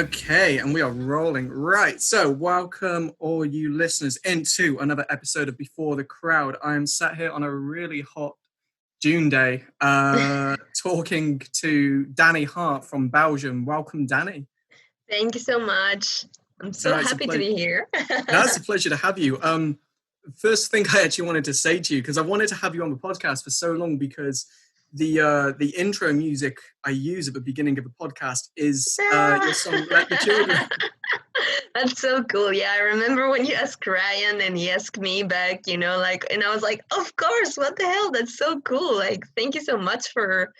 Okay, and we are rolling. Right, so welcome all you listeners into another episode of Before the Crowd. I am sat here on a really hot June day talking to Dani Hart from Belgium. Welcome, Dani. Thank you so much. I'm so No, happy to be here. No, it's a pleasure to have you. First thing I actually wanted to say to you, because I wanted to have you on the podcast for so long, because the intro music I use at the beginning of the podcast is your song "Let the Children." That's so cool. Yeah, I remember when you asked Ryan and he asked me back, and I was like, of course, what the hell? That's so cool. Like, thank you so much for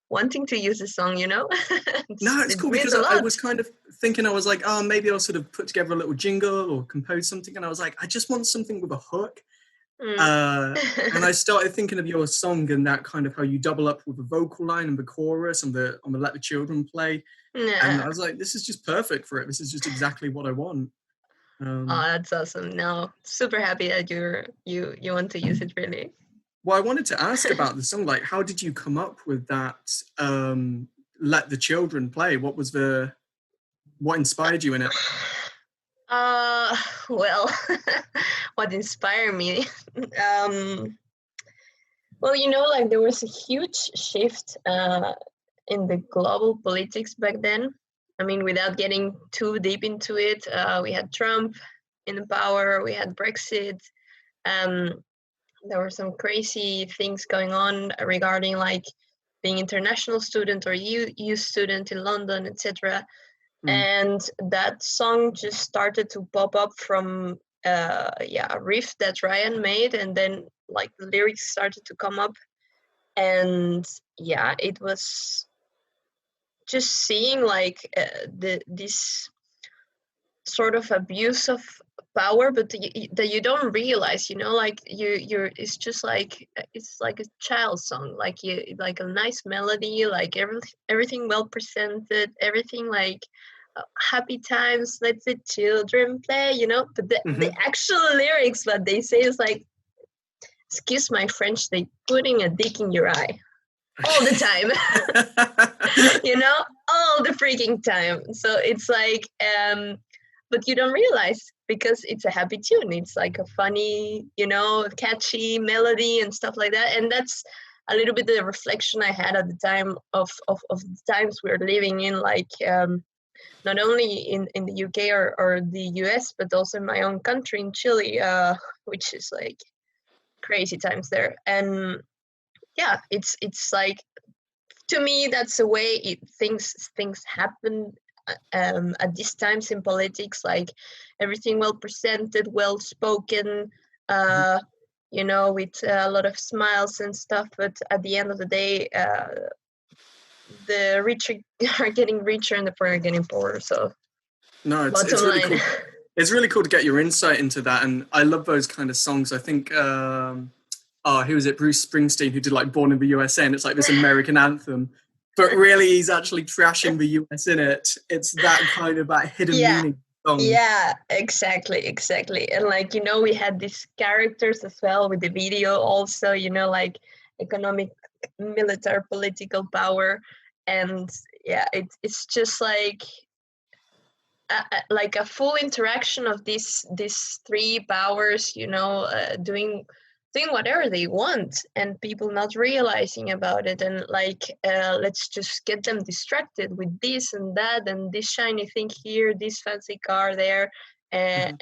wanting to use the song, No, it's cool because I was kind of thinking, I was like, oh, maybe I'll sort of put together a little jingle or compose something. And I was like, I just want something with a hook. And I started thinking of your song and that kind of how you double up with the vocal line and the chorus on the Let the Children Play. And I was like, this is just perfect for it. This is just exactly what I want. Oh, that's awesome. No, super happy that you want to use it, really. Well, I wanted to ask about the song. Like, how did you come up with that Let the Children Play? What inspired you in it? Well, what inspired me? Well, there was a huge shift in the global politics back then. I mean, without getting too deep into it, we had Trump in power, we had Brexit. There were some crazy things going on regarding like being international student or EU student in London, etc. And that song just started to pop up from a riff that Ryan made, and then like the lyrics started to come up, and it was just seeing like this sort of abuse of power, but that you don't realize, like you're it's just like it's like a child song, like like a nice melody, like everything well presented, everything like happy times, let the children play, but the actual lyrics, what they say is like, excuse my French, they putting a dick in your eye all the time. All the freaking time. So it's like but you don't realize, because it's a happy tune, it's like a funny, catchy melody and stuff like that. And that's a little bit the reflection I had at the time of the times we're living in, like not only in the UK or the US, but also in my own country, in Chile, which is like crazy times there. And it's like, to me, that's the way things happen at these times in politics, like everything well presented, well spoken, with a lot of smiles and stuff. But at the end of the day, the rich are getting richer and the poor are getting poorer. So no, it's really cool. It's really cool to get your insight into that, and I love those kind of songs. I think who was it, Bruce Springsteen, who did like Born in the USA, and it's like this American anthem, but really he's actually trashing the US in it. It's that kind of that hidden meaning song. Yeah, exactly. And like, we had these characters as well with the video also, like economic, military, political power. And it's just like a full interaction of these three powers, doing whatever they want, and people not realizing about it, and like let's just get them distracted with this and that and this shiny thing here, this fancy car there, and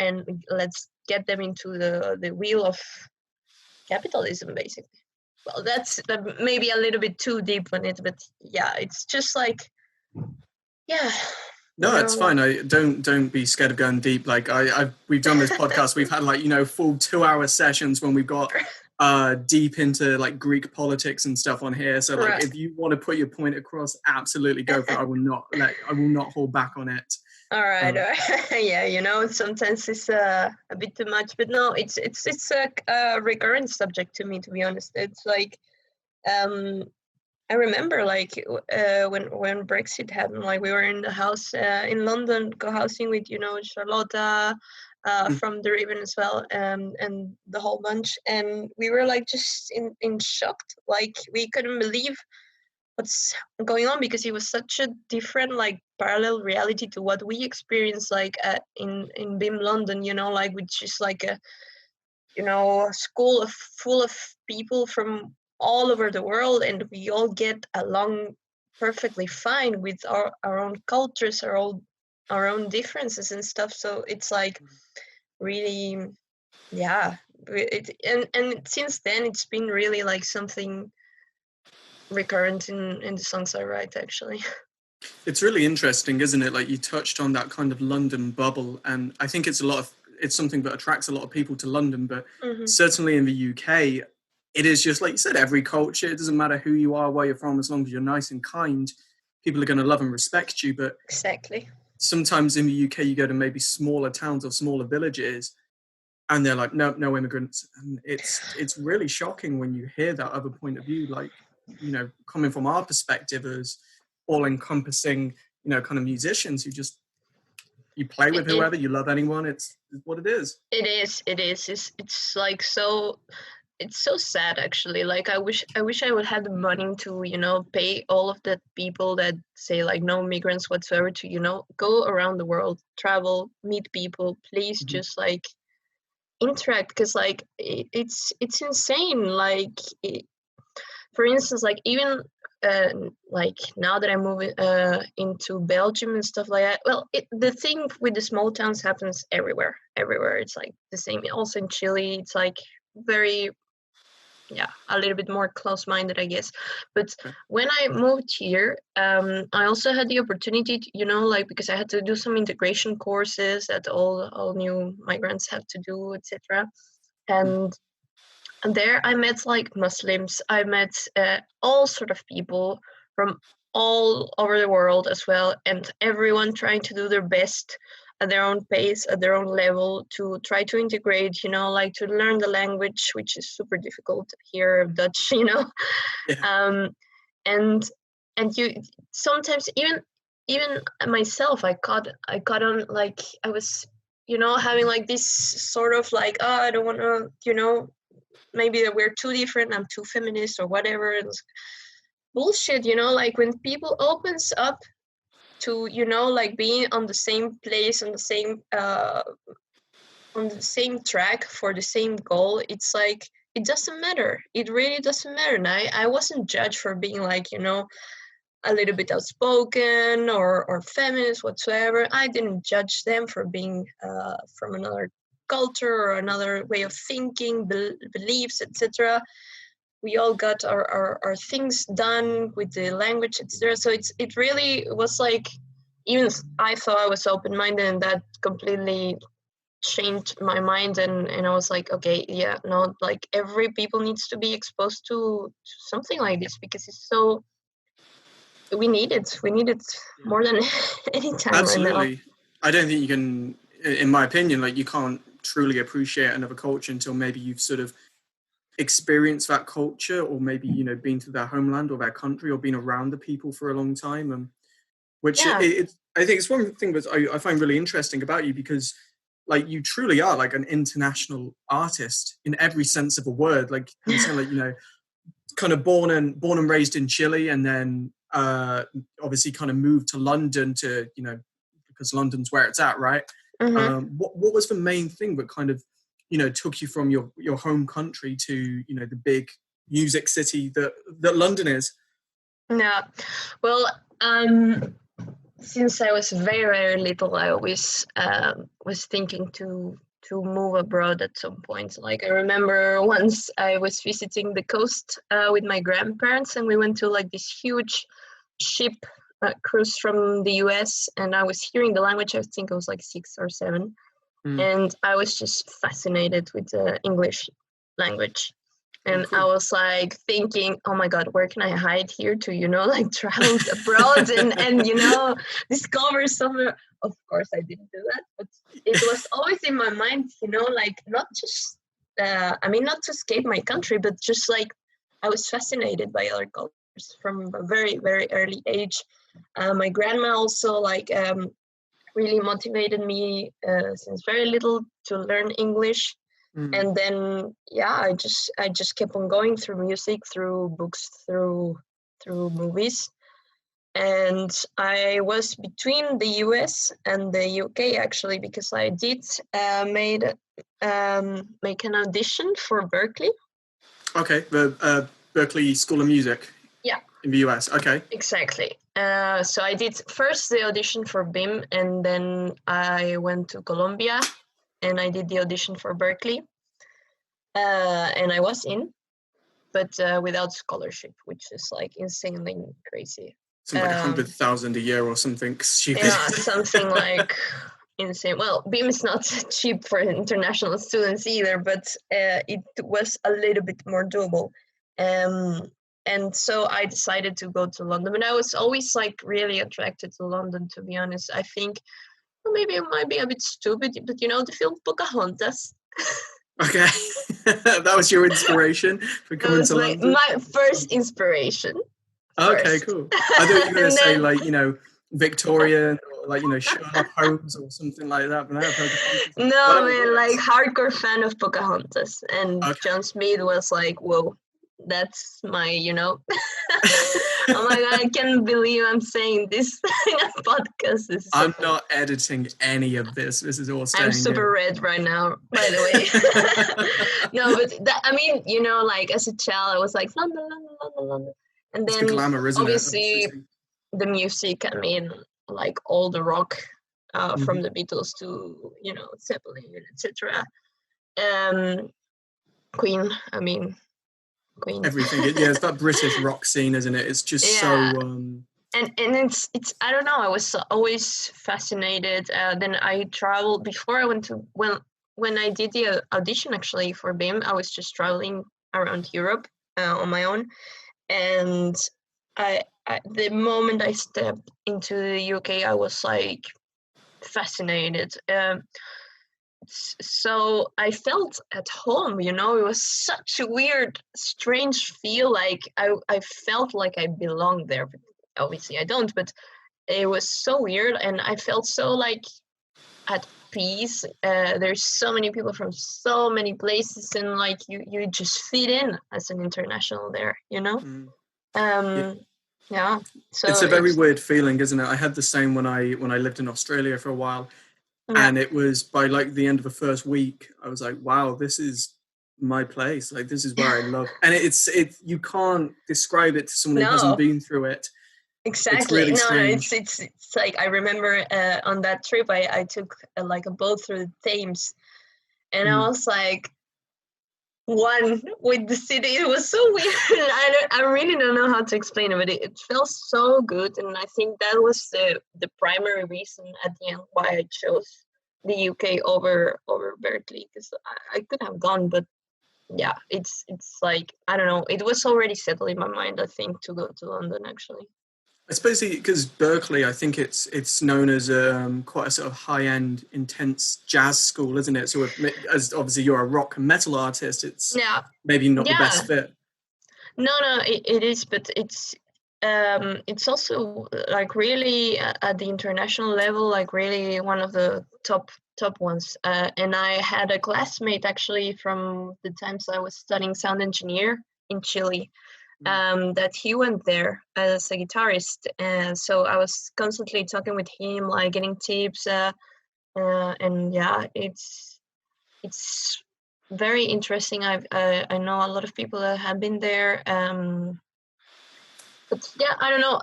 let's get them into the wheel of capitalism, basically. Well, that's maybe a little bit too deep on it, but it's just like No, it's fine. Don't be scared of going deep. Like we've done this podcast. We've had full 2-hour sessions when we've got deep into like Greek politics and stuff on here. So like, if you want to put your point across, absolutely go for it. I will not hold back on it. All right. Yeah, sometimes it's a bit too much, but no, it's a recurrent subject to me, to be honest. It's like I remember like when Brexit happened, like we were in the house in London, co-housing with Charlotta from the Raven as well, and the whole bunch, and we were like just in shock, like we couldn't believe what's going on, because it was such a different, like, parallel reality to what we experienced, like, in BIM London, you know, like, which is like a, you know, a school full of people from all over the world, and we all get along perfectly fine with our own cultures, our own differences and stuff. So it's like really, yeah, and since then it's been really like something recurrent in the songs I write, actually. It's really interesting, isn't it? Like, you touched on that kind of London bubble, and I think it's something that attracts a lot of people to London, but certainly in the UK, it is just like you said, every culture, it doesn't matter who you are, where you're from, as long as you're nice and kind, people are going to love and respect you. But exactly, sometimes in the UK, you go to maybe smaller towns or smaller villages, and they're like, no immigrants. And it's really shocking when you hear that other point of view, like, you know, coming from our perspective as all-encompassing, you know, kind of musicians who just, you play with whoever, you love anyone. It's what it is. It is. It's like so. It's so sad, actually. Like, I wish I would have the money to, you know, pay all of the people that say like no migrants whatsoever to, you know, go around the world, travel, meet people. Please, just like interact, because like it's insane. Like, for instance, like even like now that I move into Belgium and stuff like that. Well, the thing with the small towns happens everywhere. Everywhere, it's like the same. Also in Chile, it's like very, yeah, a little bit more close-minded, I guess. But when I moved here, I also had the opportunity to, you know, like, because I had to do some integration courses that all new migrants have to do, etc. And there I met like Muslims, I met all sort of people from all over the world as well, and everyone trying to do their best at their own pace, at their own level, to try to integrate, you know, like to learn the language, which is super difficult here, Dutch, you know. And you sometimes, even myself, I caught on, like, I was, you know, having like this sort of like, oh, I don't want to, you know, maybe that we're too different, I'm too feminist or whatever. It's bullshit, you know, like when people opens up to, you know, like being on the same place, on the same track for the same goal, it's like, it doesn't matter. It really doesn't matter. And I wasn't judged for being like, you know, a little bit outspoken or feminist whatsoever. I didn't judge them for being from another culture or another way of thinking, beliefs, etc. We all got our things done with the language, etc. So it really was like, even I thought I was open-minded, and that completely changed my mind, and I was like, okay, yeah, no, like every people needs to be exposed to something like this, because it's so, we need it more than any time. Absolutely. Right now. I don't think you can, in my opinion, like, you can't truly appreciate another culture until maybe you've sort of experienced that culture, or maybe, you know, been to their homeland or their country, or been around the people for a long time. And which I think it's one thing that I find really interesting about you, because like, you truly are like an international artist in every sense of a word. Like, I'm saying, like, you know, kind of born and raised in Chile, and then obviously kind of moved to London to, you know, because London's where it's at, right? What was the main thing that kind of, you know, took you from your home country to, you know, the big music city that London is? Yeah, well, since I was very, very little, I always was thinking to move abroad at some point. Like, I remember once I was visiting the coast with my grandparents, and we went to like this huge ship cruise from the US, and I was hearing the language. I think I was like 6 or 7, and I was just fascinated with the English language. And I was like thinking, oh my God, where can I hide here to, you know, like travel abroad and you know, discover somewhere. Of course, I didn't do that, but it was always in my mind, you know, like not just, not to escape my country, but just like I was fascinated by other cultures from a very, very early age. My grandma also like really motivated me since very little to learn English. And then, yeah, I just kept on going through music, through books, through through movies. And I was between the US and the UK actually, because I did make an audition for Berkeley. Okay, the Berkeley School of Music. Yeah. In the US. Okay. Exactly. So I did first the audition for BIM, and then I went to Colombia, and I did the audition for Berkeley, and I was in, but without scholarship, which is like insanely crazy. Something like 100,000 a year or something stupid. Yeah, something like insane. Well, BIM is not cheap for international students either, but it was a little bit more doable. And so I decided to go to London. And I was always like really attracted to London, to be honest. I think, well, maybe it might be a bit stupid, but you know, the film Pocahontas. Okay. That was your inspiration for coming to London? My first inspiration. Okay, cool. I thought you were going to say, like, you know, Victorian or, like, you know, Sherlock Holmes or something like that. But no, man, like hardcore fan of Pocahontas. And okay. John Smith was like, whoa, that's my, you know. Oh my God, I can't believe I'm saying this in a podcast. This is I'm not editing any of this. This is all staying I'm super red right now, by the way. No, but I mean, you know, like as a child, I was like, London, London, London, London. And then the glamour, isn't obviously the music, I mean, like all the rock from the Beatles to, you know, Zeppelin, etc. Queen, I mean, Queen. Everything. Yeah, it's that British rock scene, isn't it? It's just so... And it's I don't know, I was always fascinated. Then I traveled, before I went to, when I did the audition actually for BIM, I was just traveling around Europe on my own. And I the moment I stepped into the UK, I was like fascinated. So I felt at home, you know. It was such a weird, strange feel. Like I felt like I belonged there, but obviously I don't. But it was so weird, and I felt so like at peace. There's so many people from so many places, and like you just fit in as an international there, you know. Yeah. So it's a very weird feeling, isn't it? I had the same when I lived in Australia for a while. Yeah. And it was by like the end of the first week, I was like, wow, this is my place. Like, this is where I love. And it's you can't describe it to someone who hasn't been through it. Exactly. It's really strange. It's like, I remember on that trip, I took like a boat through the Thames, and I was like, one with the city. It was so weird. I really don't know how to explain it, but it felt so good. And I think that was the primary reason at the end why I chose the UK over Berkeley, because I could have gone, but yeah, it's like, I don't know, it was already settled in my mind, I think, to go to London actually. Especially because Berkeley, I think it's known as quite a sort of high-end, intense jazz school, isn't it? So as obviously you're a rock and metal artist, it's maybe not the best fit. No, it is, but it's also like really at the international level, like really one of the top ones. And I had a classmate actually from the times I was studying sound engineer in Chile. That he went there as a guitarist, and so I was constantly talking with him, like getting tips, and yeah, it's very interesting. I know a lot of people that have been there, but yeah, I don't know.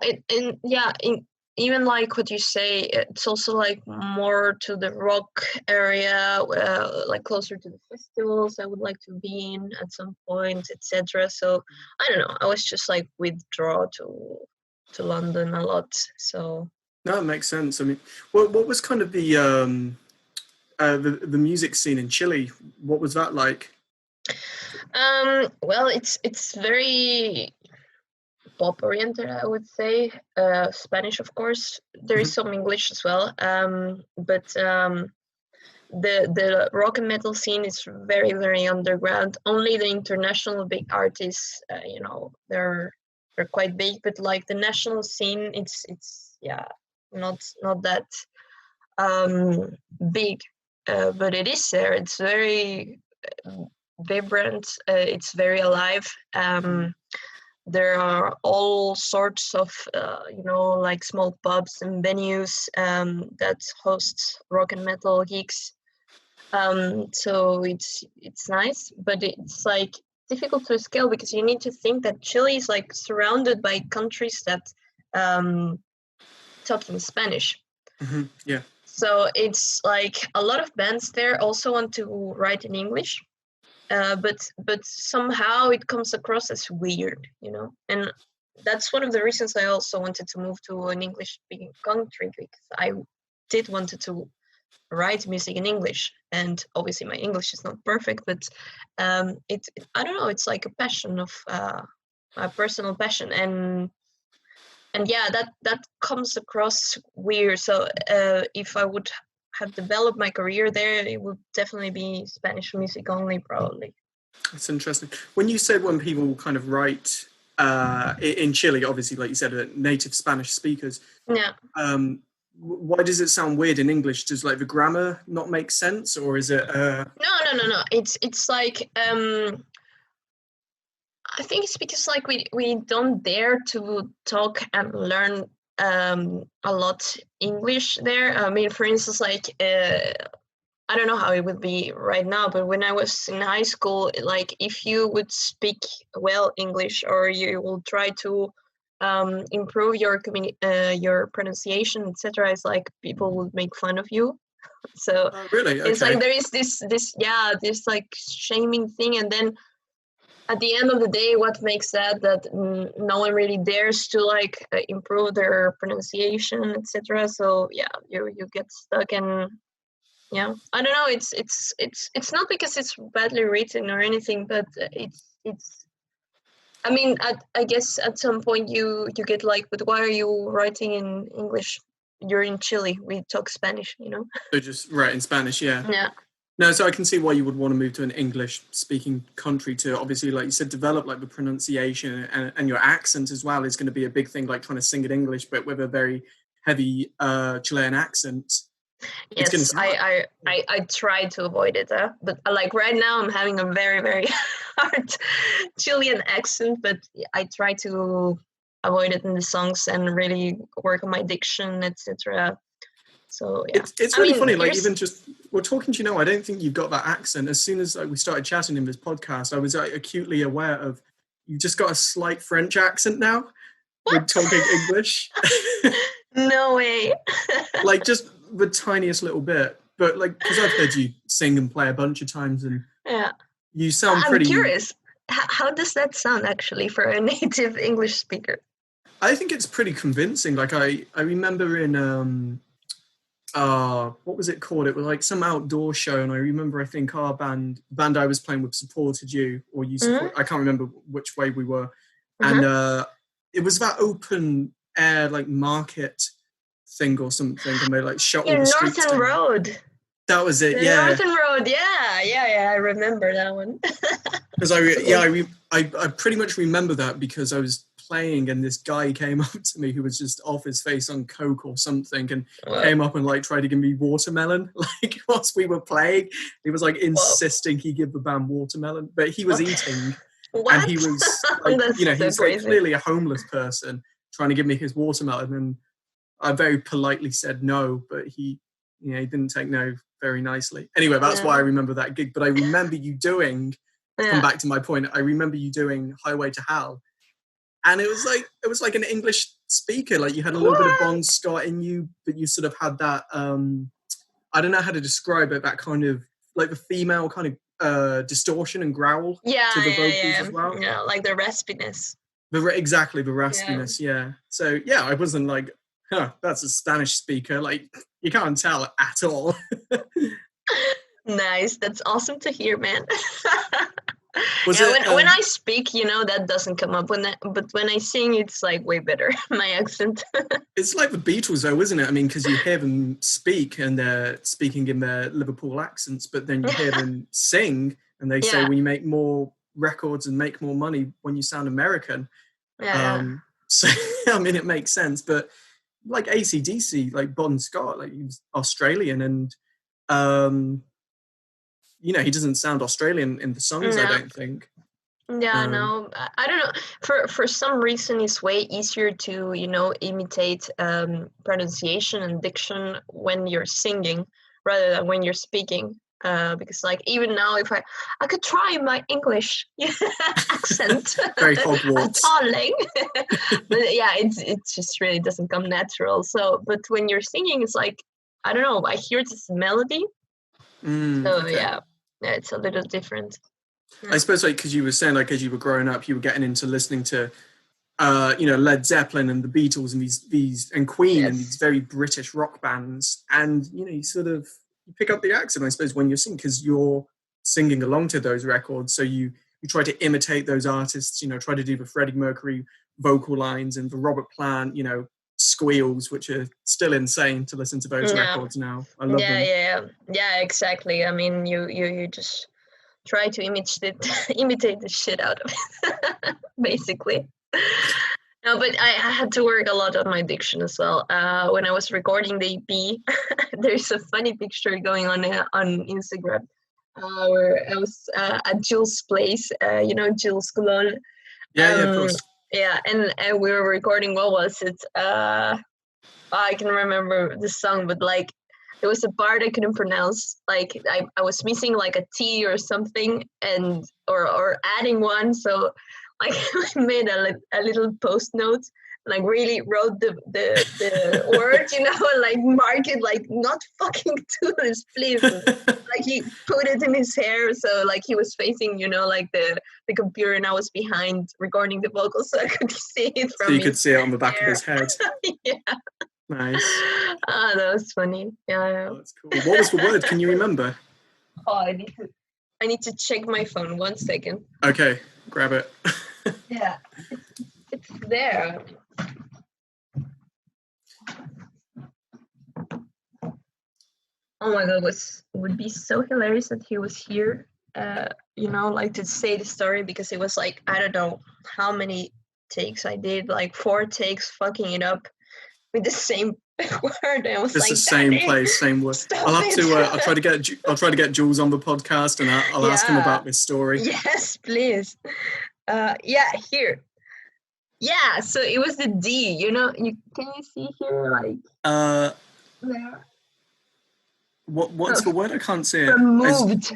Even like what you say, it's also like more to the rock area, like closer to the festivals I would like to be in at some point, etc. So I don't know, I was just like withdraw to London a lot. So no, it makes sense. I mean, what was kind of the music scene in Chile? What was that like? Well, it's very pop oriented, I would say. Spanish, of course. There is some English as well. But the rock and metal scene is very, very underground. Only the international big artists, you know, they're quite big. But like the national scene, it's not that big. But it is there. It's very vibrant. It's very alive. there are all sorts of, like small pubs and venues that host rock and metal gigs. So it's nice, but it's like difficult to scale because you need to think that Chile is like surrounded by countries that talk in Spanish. Mm-hmm. Yeah. So it's like a lot of bands there also want to write in English, but somehow it comes across as weird, and that's one of the reasons I also wanted to move to an English-speaking country, because I did wanted to write music in English, and obviously my English is not perfect, but I don't know, it's like a passion of a personal passion, and yeah, that comes across weird. So if I would have developed my career there, it would definitely be Spanish music only, probably. That's interesting. When you said when people kind of write in Chile, obviously, like you said, native Spanish speakers. Yeah. Why does it sound weird in English? Does like the grammar not make sense, or is it? No. It's like I think it's because like we don't dare to talk and learn a lot English there. I mean, for instance, like I don't know how it would be right now, but when I was in high school, like if you would speak well English, or you will try to improve your pronunciation, etc., it's like people would make fun of you. So really? Okay. It's like there is this like shaming thing, and then at the end of the day, what makes that no one really dares to like improve their pronunciation, etc. So yeah, you get stuck, and yeah, I don't know. It's not because it's badly written or anything, but it's. I mean, I guess at some point you get like, but why are you writing in English? You're in Chile. We talk Spanish, So just write in Spanish, yeah. Yeah. No, so I can see why you would want to move to an English-speaking country to obviously, like you said, develop like the pronunciation and your accent as well is going to be a big thing, like trying to sing in English, but with a very heavy Chilean accent. Yes, I try to avoid it, but like right now I'm having a very, very hard Chilean accent, but I try to avoid it in the songs and really work on my diction, etc. So yeah, it's really funny. Like even just we're talking to I don't think you've got that accent. As soon as we started chatting in this podcast, I was acutely aware of you just got a slight French accent now. We're talking English. No way. Like just the tiniest little bit, but like because I've heard you sing and play a bunch of times, and yeah, you sound pretty. I'm curious. How does that sound actually for a native English speaker? I think it's pretty convincing. Like I remember in what was it called? It was like some outdoor show, and I remember I think our band I was playing with supported you, or you support. I can't remember which way we were, and it was that open air like market thing or something, and they like shut all the streets Northern down. Road. That was it. Yeah. Northern Road. Yeah. I remember that one. Because I pretty much remember that because I was playing and this guy came up to me who was just off his face on coke or something and came up and like tried to give me watermelon like whilst we were playing. He was like insisting he give the band watermelon, but he was eating. And he was like, he was like clearly a homeless person trying to give me his watermelon, and I very politely said no, but he didn't take no very nicely. Anyway, that's why I remember that gig. But I remember you doing, come back to my point, I remember you doing Highway to Hell. And it was like an English speaker. Like you had a little bit of Bon Scott in you, but you sort of had that, I don't know how to describe it, that kind of like the female kind of distortion and growl to the vocals as well. Yeah, like the raspiness. Exactly, the raspiness, yeah. So, yeah, I wasn't like, that's a Spanish speaker. Like, you can't tell at all. Nice. That's awesome to hear, man. When I speak, that doesn't come up. But when I sing, it's like way better, my accent. It's like the Beatles, though, isn't it? I mean, because you hear them speak and they're speaking in their Liverpool accents, but then you hear them sing and they say when you make more records and make more money when you sound American. So, I mean, it makes sense. But like AC/DC, like Bon Scott, like he was Australian and, he doesn't sound Australian in the songs, I don't think. Yeah, no, I don't know. For some reason, it's way easier to, imitate pronunciation and diction when you're singing rather than when you're speaking. Because like even now, if I could try my English accent, Very Hogwarts, darling, but yeah, it just really doesn't come natural. So, but when you're singing, it's like I don't know. I hear this melody, so okay. yeah, it's a little different. I suppose like because you were saying like as you were growing up, you were getting into listening to Led Zeppelin and the Beatles and these and Queen and these very British rock bands, and you sort of you pick up the accent, I suppose, when you're singing because you're singing along to those records. So you try to imitate those artists, try to do the Freddie Mercury vocal lines and the Robert Plant, squeals, which are still insane to listen to those records now. I love them. Yeah, exactly. I mean, you just try to imitate the shit out of it, basically. No, but I had to work a lot on my diction as well. When I was recording the EP, there's a funny picture going on Instagram where I was at Jules' place. Jules Coulon. Yeah, of course. Yeah, and we were recording. What was it? I can remember the song, but like there was a part I couldn't pronounce. Like I was missing like a T or something, and or adding one. So like I made a little post note, like really wrote the word, and like mark it like not fucking do this, please. Like he put it in his hair, so like he was facing, like the computer, and I was behind recording the vocals, so I could see it from. So you could see it on the back of his head. Yeah. Nice. That was funny. Yeah. Oh, that's cool. What was the word? Can you remember? Oh, I need to check my phone. 1 second. Okay, grab it. Yeah, it's there. Oh my god, it would be so hilarious that he was here. Like to say the story, because it was like I don't know how many takes I did, like 4 takes, fucking it up with the same word. I was it's like, the same place, same word. I'll have to. I'll try to get Jules on the podcast, and I'll ask him about this story. Yes, please. Here. Yeah, so it was the D. Can you see here, like? There. What's the word? I can't see it. Moved.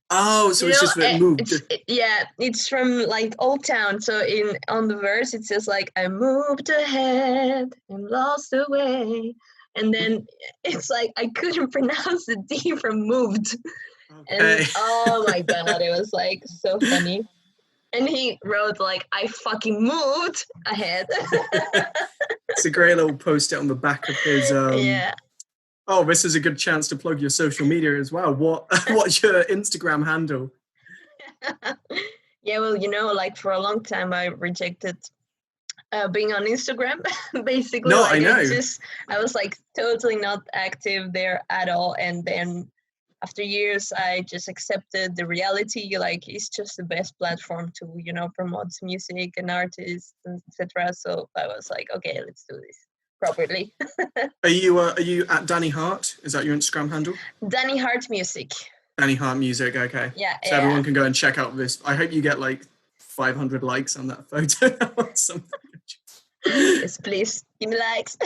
Oh, so it's just moved. It's from like Old Town. So on the verse it says like I moved ahead and lost the way, and then it's like I couldn't pronounce the D from moved. Okay. And oh my god, it was like so funny. And he wrote like I fucking moved ahead. It's a great little post-it on the back of his. Yeah. Oh, this is a good chance to plug your social media as well. What's your Instagram handle? Yeah, well, like for a long time I rejected being on Instagram. Basically, no, like, I know. I was like totally not active there at all, and then after years I just accepted the reality. Like it's just the best platform to promote music and artists, etc. So I was like, okay, let's do this properly. Are you at Dani Hart? Is that your Instagram handle? Dani Hart Music. Dani Hart Music, okay. Yeah. So everyone can go and check out this. I hope you get like 500 likes on that photo or something. Yes, please give me likes.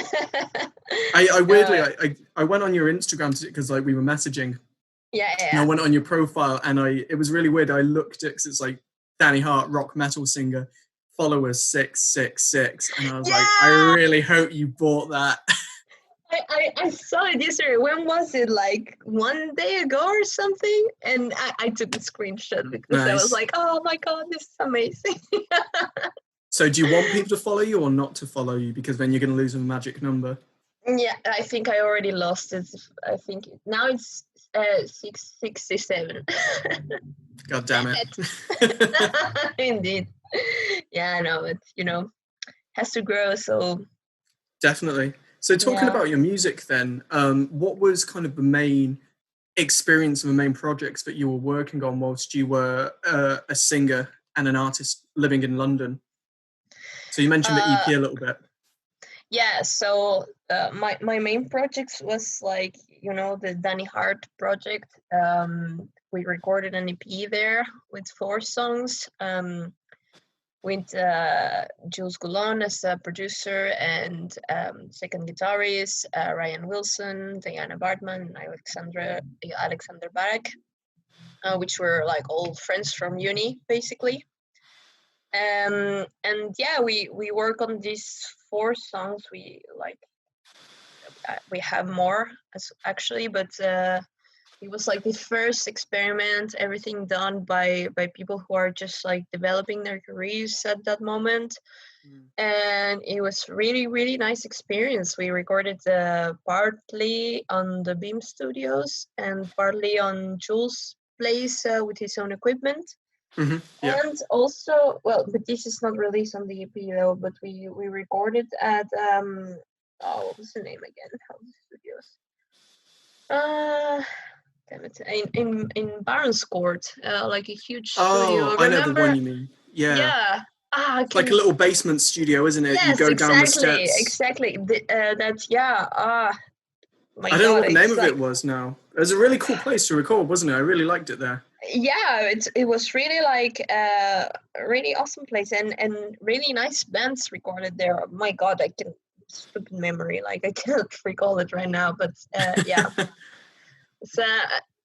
I weirdly I went on your Instagram because like we were messaging. Yeah. And I went on your profile and it was really weird. I looked at because it's like Dani Hart, rock metal singer. Followers 666, and I was like, I really hope you bought that. I saw it yesterday. When was it? Like 1 day ago or something? And I took a screenshot because I was like, oh my god, this is amazing. So do you want people to follow you or not to follow you? Because then you're going to lose a magic number. Yeah, I think I already lost it. I think now it's 667. God damn it. Indeed. Yeah, I know, it has to grow, so definitely. So talking about your music then, what was kind of the main experience and the main projects that you were working on whilst you were a singer and an artist living in London? So you mentioned the EP a little bit. Yeah, so my main projects was like the Dani Hart project, we recorded an EP there with 4 songs, with Jules Goulon as a producer, and second guitarist Ryan Wilson, Diana Bartman, and Alexander Barak, which were like old friends from uni, basically. And yeah, we work on these 4 songs. We have more actually, but it was like the first experiment, everything done by people who are just like developing their careers at that moment. And it was really, really nice experience. We recorded partly on the Beam Studios and partly on Jules' place with his own equipment. Mm-hmm. Yeah. And also, well, but this is not released on the EP though, but we recorded at what was the name again? How the studios? Damn it! In Barons Court, like a huge studio. I know the one you mean. Yeah. Yeah. It's like a little basement studio, isn't it? Yes, you go down the steps. Exactly. That's yeah. I don't know what the name of it was now. It was a really cool place to record, wasn't it? I really liked it there. Yeah, it was really like a really awesome place, and really nice bands recorded there. My God, I can stupid memory, like I can't recall it right now, but yeah. So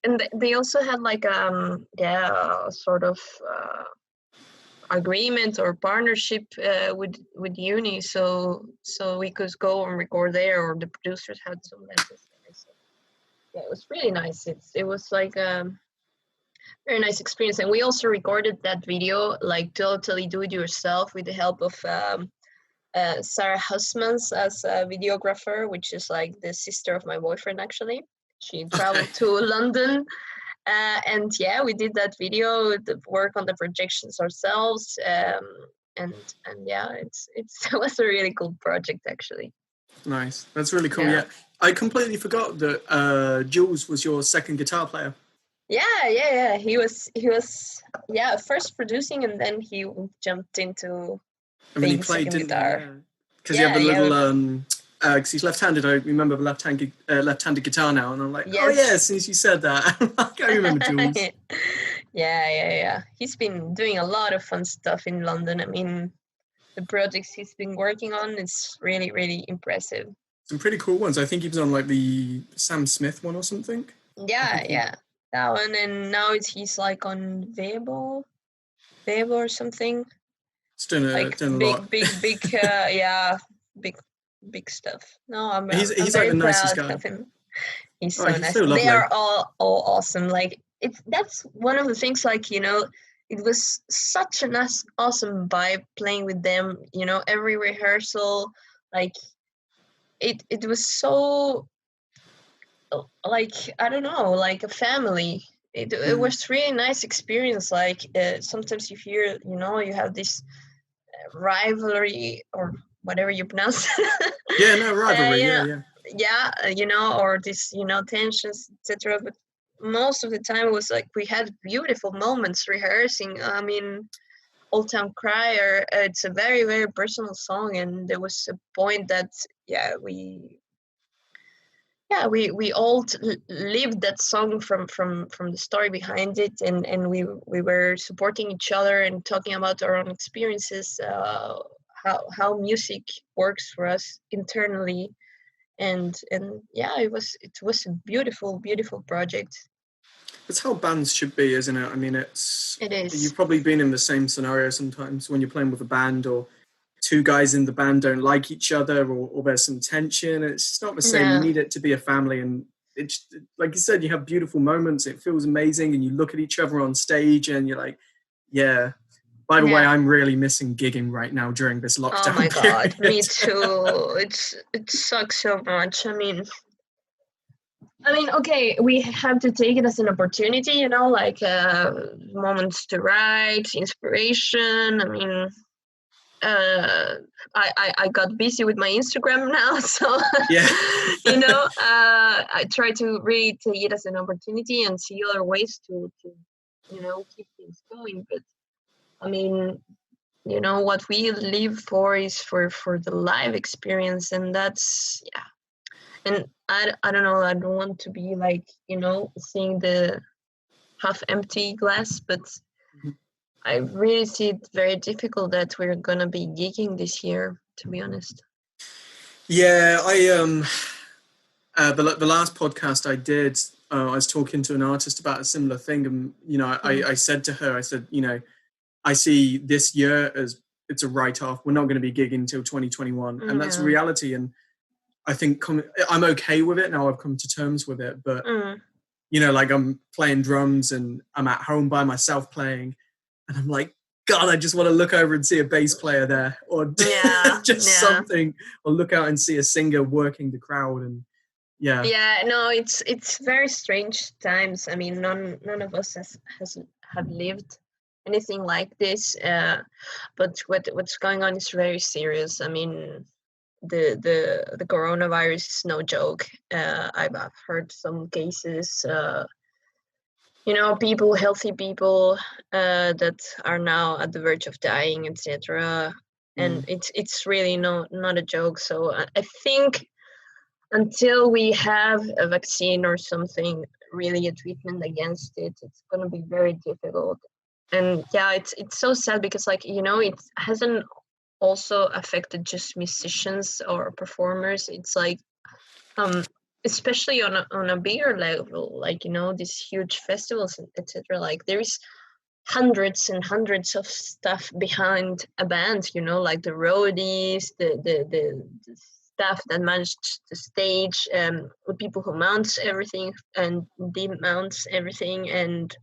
and they also had like sort of agreement or partnership with uni, so we could go and record there, or the producers had some lenses there. So yeah, it was really nice. It was like very nice experience. And we also recorded that video like totally do it yourself with the help of Sarah Husmans as a videographer, which is like the sister of my boyfriend actually. She traveled to London, and yeah, we did that video, the work on the projections ourselves, and yeah, it was a really cool project actually. Nice, that's really cool. Yeah, I completely forgot that Jules was your second guitar player. Yeah. He was first producing, and then he jumped into he played, didn't guitar. Because you have the little because he's left-handed. I remember the left-handed guitar now, and I'm like, yes. Oh yeah, since you said that, I remember Jules. Yeah. He's been doing a lot of fun stuff in London. I mean, the projects he's been working on is really, really impressive. Some pretty cool ones. I think he was on like the Sam Smith one or something. Yeah. That one, and now he's like on Weibo or something. It's done a lot. Big, big stuff. No, he's like the nicest guy. Of him. He's so nice. So they are all awesome. Like that's one of the things. Like, you know, it was such a nice, awesome vibe playing with them. You know, every rehearsal, like it was so. Like, I don't know, like a family. It was really nice experience. Like sometimes you hear, you know, you have this rivalry or whatever you pronounce. Rivalry. Yeah, you know, or this, you know, tensions, etc. But most of the time it was like we had beautiful moments rehearsing. I mean, Old Town Crier, it's a very, very personal song, and there was a point that we all lived that song from the story behind it, and we were supporting each other and talking about our own experiences, how music works for us internally, and yeah, it was a beautiful project. It's how bands should be, isn't it? I mean, it is. You've probably been in the same scenario sometimes when you're playing with a band, or two guys in the band don't like each other, or there's some tension. It's not the same. You need it to be a family, and it's like you said, you have beautiful moments. It feels amazing, and you look at each other on stage, and you're like, yeah. By the way, I'm really missing gigging right now during this lockdown. Oh my God, me too. It sucks so much. I mean, okay, we have to take it as an opportunity, you know, like moments to write, inspiration. I mean, I got busy with my Instagram now, so yeah. You know, I try to really take it as an opportunity and see other ways to you know, keep things going. But I mean, you know, what we live for is for the live experience, and that's and I don't know, I don't want to be like, you know, seeing the half empty glass, but I really see it very difficult that we're gonna be gigging this year, to be honest. Yeah, the last podcast I did, I was talking to an artist about a similar thing, and I said to her, I said, I see this year as it's a write-off. We're not going to be gigging until 2021, and that's reality. And I think I'm okay with it now. I've come to terms with it, but like I'm playing drums and I'm at home by myself playing, and I'm like, God, I just want to look over and see a bass player there, or something, or look out and see a singer working the crowd. And no, it's very strange times. I mean, none of us have lived anything like this, but what's going on is very serious. I mean, the coronavirus is no joke. I've heard some cases, healthy people that are now at the verge of dying, etc. And it's really not a joke. So I think until we have a vaccine or something, really a treatment against it, it's going to be very difficult. And it's so sad because it hasn't also affected just musicians or performers. It's like especially on a bigger level, these huge festivals, etc. Like there is hundreds and hundreds of stuff behind a band, like the roadies, the staff that managed the stage, the people who mounts everything and demounts everything, and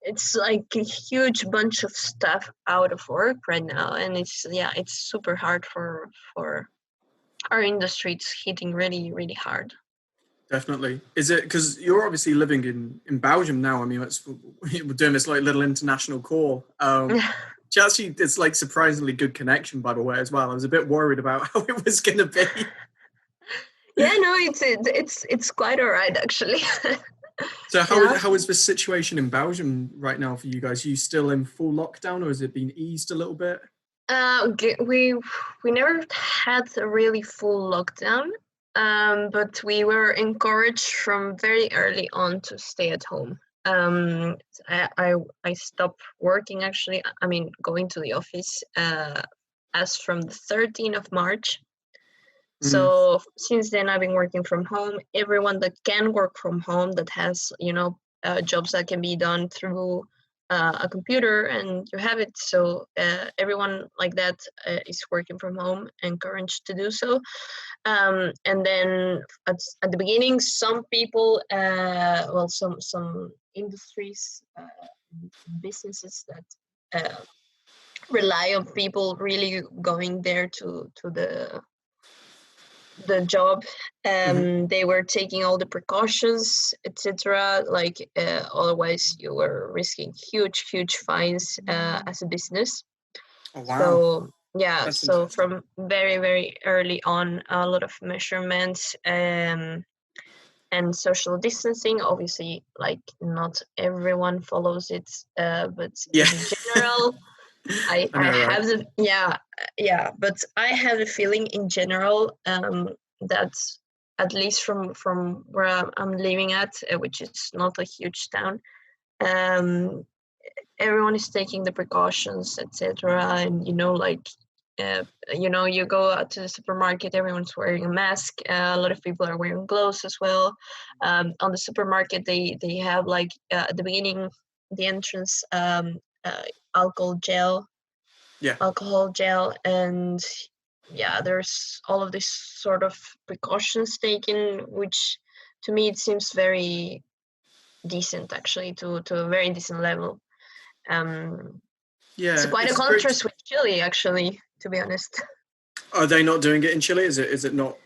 it's like a huge bunch of stuff out of work right now, and it's super hard for our industry. It's hitting really, really hard. Definitely. Is it because you're obviously living in Belgium now? I mean, we're doing this like little international call. Actually, it's like surprisingly good connection, by the way, as well. I was a bit worried about how it was going to be. Yeah, no, it's quite all right, actually. So how is the situation in Belgium right now for you guys? Are you still in full lockdown, or has it been eased a little bit? We never had a really full lockdown, but we were encouraged from very early on to stay at home. I stopped working, actually. I mean, going to the office as from the 13th of March. So since then, I've been working from home. Everyone that can work from home, that has jobs that can be done through a computer, and you have it. So everyone like that is working from home, encouraged to do so. And then at the beginning, some people, some industries, businesses that rely on people really going there to the job, they were taking all the precautions, etc. Otherwise you were risking huge fines as a business. Oh, wow. So that's from very, very early on, a lot of measurements and social distancing. Obviously, like not everyone follows it, but in general, I have but I have a feeling in general that at least from where I'm living at, which is not a huge town, everyone is taking the precautions, etc. And you go out to the supermarket, everyone's wearing a mask. A lot of people are wearing gloves as well. On the supermarket, they have at the beginning, the entrance, alcohol gel, and there's all of this sort of precautions taken, which to me it seems very decent, actually, to a very decent level. It's quite a contrast with Chile, actually, to be honest. Are they not doing it in Chile? Is it not,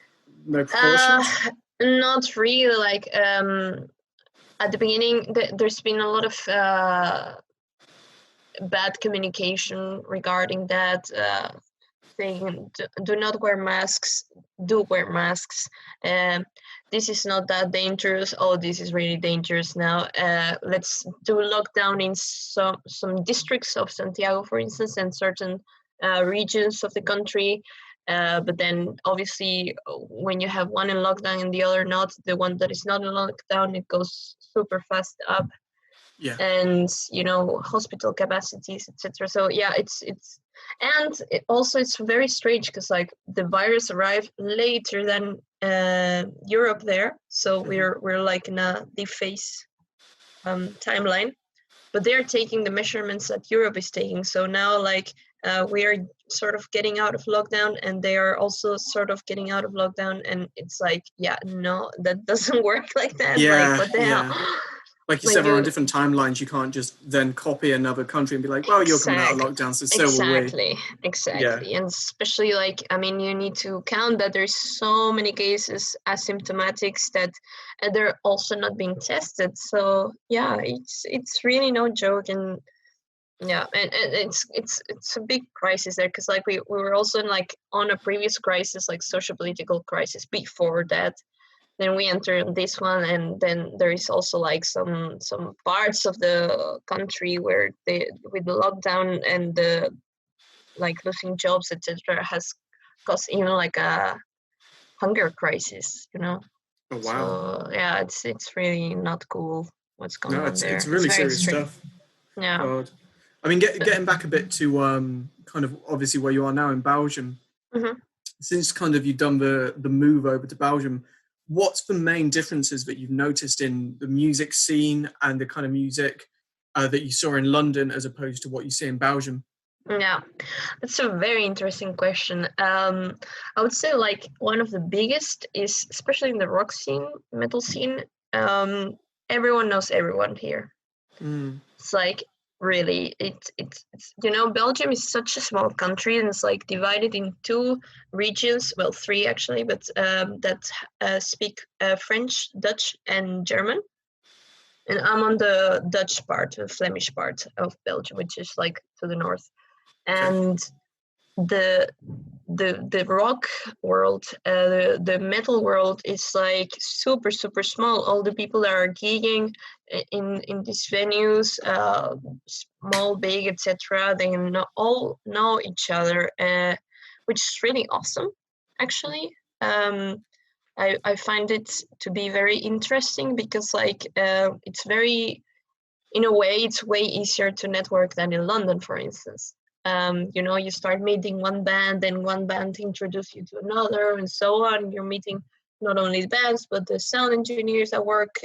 no precautions? Not really. At the beginning, there's been a lot of bad communication regarding that, saying do not wear masks, do wear masks, this is not that dangerous, oh, this is really dangerous now, let's do a lockdown in some districts of Santiago, for instance, and certain regions of the country, but then obviously when you have one in lockdown and the other not, the one that is not in lockdown, it goes super fast up. and hospital capacities, etc. So yeah, it's also it's very strange because like the virus arrived later than Europe there, so we're like in a deep phase timeline, but they're taking the measurements that Europe is taking. So now like we are sort of getting out of lockdown, and they are also sort of getting out of lockdown, and it's like, yeah, no, that doesn't work like that. Like, what the hell? Like you said, we're on different timelines. You can't just then copy another country and be like, well, you're coming out of lockdown, so will we. Exactly. And especially like, I mean, you need to count that there's so many cases asymptomatics that they're also not being tested. So yeah, it's really no joke. And yeah, and it's a big crisis there, because like we were also like on a previous crisis, like social political crisis before that. Then we enter this one, and then there is also like some parts of the country where they, with the lockdown and the like losing jobs, etc., has caused even like a hunger crisis. Oh wow! So yeah, it's really not cool what's going on there. It's really serious stuff. Yeah. God. I mean, getting back a bit to kind of obviously where you are now in Belgium. Mm-hmm. Since kind of you've done the move over to Belgium, what's the main differences that you've noticed in the music scene and the kind of music that you saw in London as opposed to what you see in Belgium? Yeah, that's a very interesting question. I would say like one of the biggest is, especially in the rock scene, metal scene, everyone knows everyone here. It's like, really, it's Belgium is such a small country, and it's like divided in two regions, well, three actually, but that speak French, Dutch, and German. And I'm on the Dutch part, the Flemish part of Belgium, which is like to the north. And the rock world, the metal world is like super small. All the people that are gigging in these venues, small, big, etc., they all know each other, which is really awesome, actually. I find it to be very interesting because like it's very, in a way, it's way easier to network than in London, for instance. You start meeting one band, then one band introduce you to another, and so on. You're meeting not only the bands, but the sound engineers that work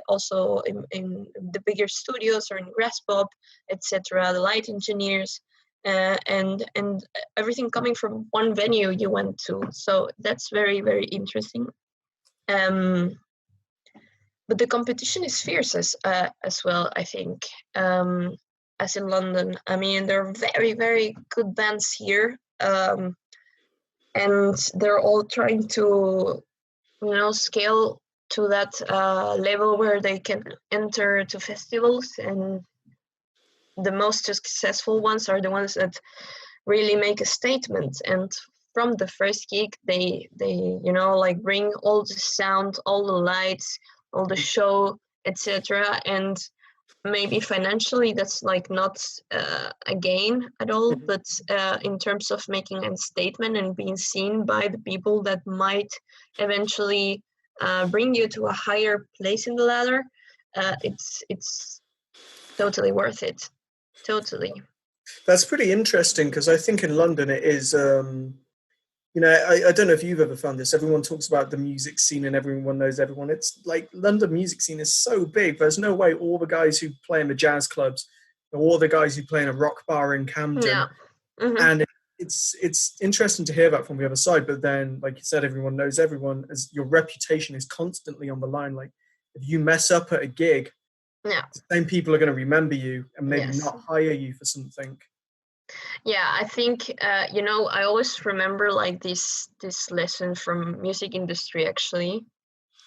also in the bigger studios or in Graspop, etc., the light engineers, and everything coming from one venue you went to. So that's very, very interesting. But the competition is fierce as well, I think. As in London. I mean, there are very, very good bands here, and they're all trying to, scale to that level where they can enter to festivals, and the most successful ones are the ones that really make a statement. And from the first gig, they like bring all the sound, all the lights, all the show, etc. And maybe financially that's like not a gain at all, but in terms of making a statement and being seen by the people that might eventually bring you to a higher place in the ladder, it's totally worth it. Totally. That's pretty interesting, because I think in London it is I don't know if you've ever found this. Everyone talks about the music scene and everyone knows everyone. It's like London music scene is so big. There's no way all the guys who play in the jazz clubs or all the guys who play in a rock bar in Camden. Yeah. Mm-hmm. And it's interesting to hear that from the other side. But then, like you said, everyone knows everyone, as your reputation is constantly on the line. Like if you mess up at a gig, the same people are going to remember you and maybe not hire you for something. Yeah, I think I always remember like this lesson from music industry, actually,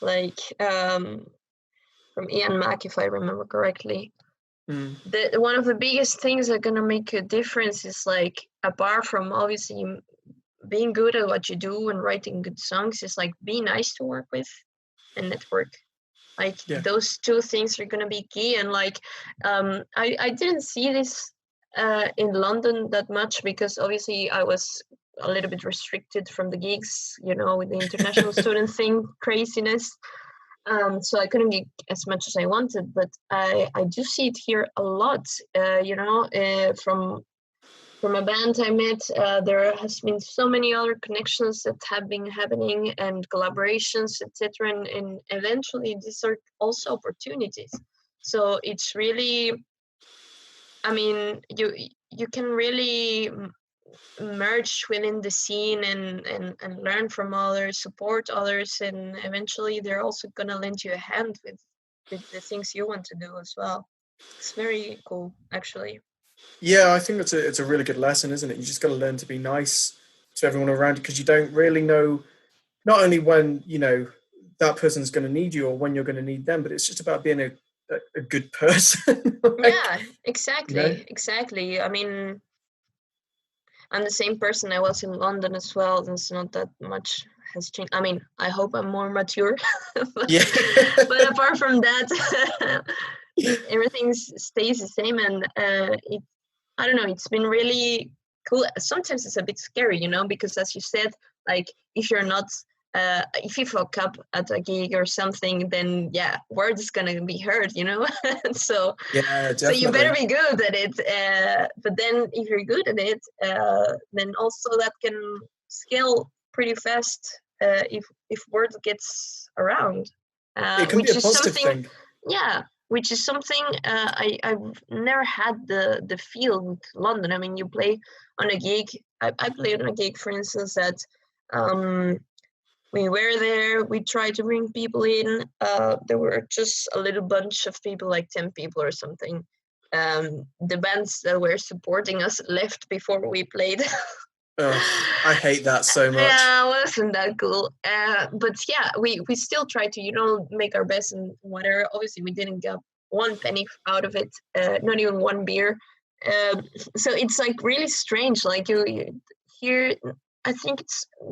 like from Ian Mack, if I remember correctly. One of the biggest things that are gonna make a difference is, like, apart from obviously being good at what you do and writing good songs, is like be nice to work with and network. Like those two things are gonna be key. And like I didn't see this in London that much, because obviously I was a little bit restricted from the gigs, with the international student thing craziness. So I couldn't get as much as I wanted, but I do see it here a lot. From a band I met, there has been so many other connections that have been happening and collaborations, etc. And eventually these are also opportunities. So it's really, I mean, you can really merge within the scene and learn from others, support others, and eventually they're also going to lend you a hand with the things you want to do as well. It's very cool, actually. Yeah, I think it's a really good lesson, isn't it? You just got to learn to be nice to everyone around you, because you don't really know not only when that person's going to need you or when you're going to need them, but it's just about being a good person. Yeah, exactly. I mean, I'm the same person I was in London as well. There's not that much has changed. I mean, I hope I'm more mature. but apart from that, everything stays the same. And I don't know, it's been really cool. Sometimes it's a bit scary, because as you said, like if you're not, if you fuck up at a gig or something, then word is gonna be heard, so yeah, so you better be good at it. But then if you're good at it, then also that can scale pretty fast if word gets around. It can be a positive thing. Yeah, which is something I've never had the feel with London. I mean, you play on a gig. I played on a gig, for instance, that we were there. We tried to bring people in. There were just a little bunch of people, like 10 people or something. The bands that were supporting us left before we played. I hate that so much. Yeah, wasn't that cool? But yeah, we still tried to, make our best and whatever. Obviously, we didn't get one penny out of it, not even one beer. So it's like really strange. Like you here, I think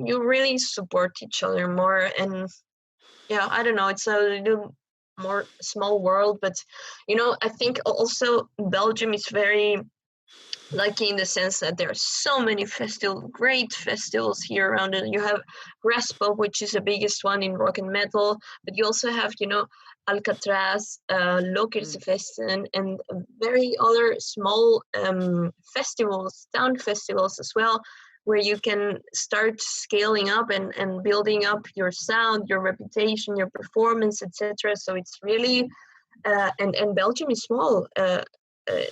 you really support each other more, and I don't know. It's a little more small world, but I think also Belgium is very lucky in the sense that there are so many great festivals here around it. You have Graspop, which is the biggest one in rock and metal, but you also have, Alcatraz, Lokersfesten, and very other small festivals, town festivals as well, where you can start scaling up and building up your sound, your reputation, your performance, etc. So it's really, and Belgium is small,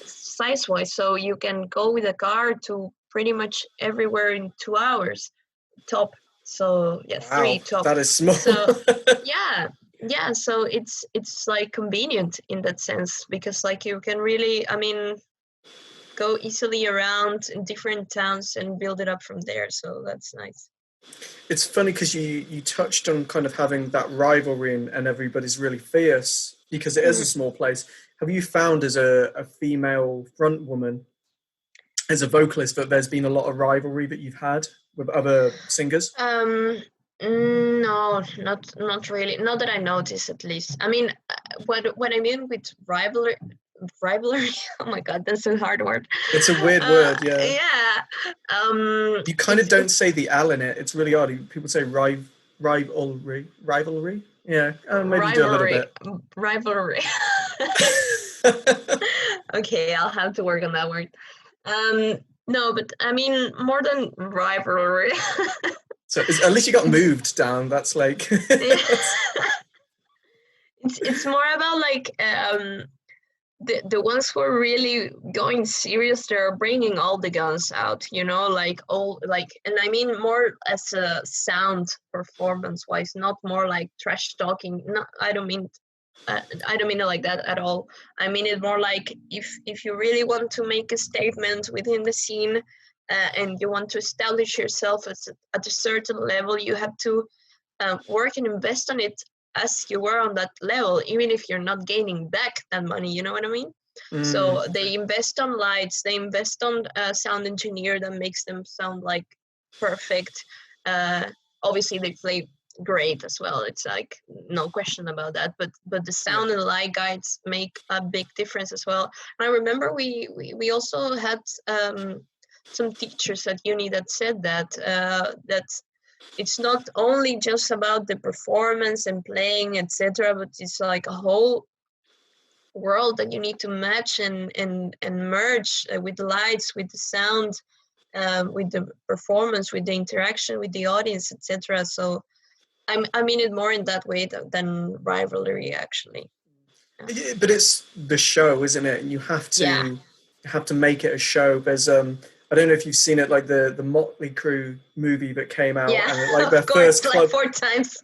size-wise, so you can go with a car to pretty much everywhere in 2 hours top. So wow, 3 top. That is small. So so it's like convenient in that sense, because like you can really, I mean, go easily around in different towns and build it up from there. So that's nice. It's funny because you touched on kind of having that rivalry and everybody's really fierce because it is a small place. Have you found as a female front woman, as a vocalist, that there's been a lot of rivalry that you've had with other singers? No, not really. Not that I notice, at least. I mean, what I mean with rivalry. Oh my god, that's a hard word. It's a weird word, yeah. Yeah. You kind of don't say the L in it. It's really odd. People say rivalry. Yeah, maybe do a little bit. Rivalry. Okay, I'll have to work on that word. No, but I mean more than rivalry. So at least you got moved down. That's like. It's more about like the ones who are really going serious. They're bringing all the guns out, and I mean more as a sound performance wise, not more like trash talking. No, I don't mean it like that at all. I mean it more like if you really want to make a statement within the scene, and you want to establish yourself at a certain level, you have to work and invest on it as you were on that level, even if you're not gaining back that money, you know what I mean? So they invest on lights, they invest on a sound engineer that makes them sound like perfect. Obviously they play great as well, it's like no question about that, but the sound and light guides make a big difference as well. And I remember we also had some teachers at uni that said that it's not only just about the performance and playing, etc., but it's like a whole world that you need to match and merge with the lights, with the sound, with the performance, with the interaction with the audience, etc. So I mean it more in that way than rivalry, actually. Yeah, but it's the show, isn't it? And you have to make it a show. There's I don't know if you've seen it, like the Motley Crue movie that came out, and like their of course, first club. like 4 times.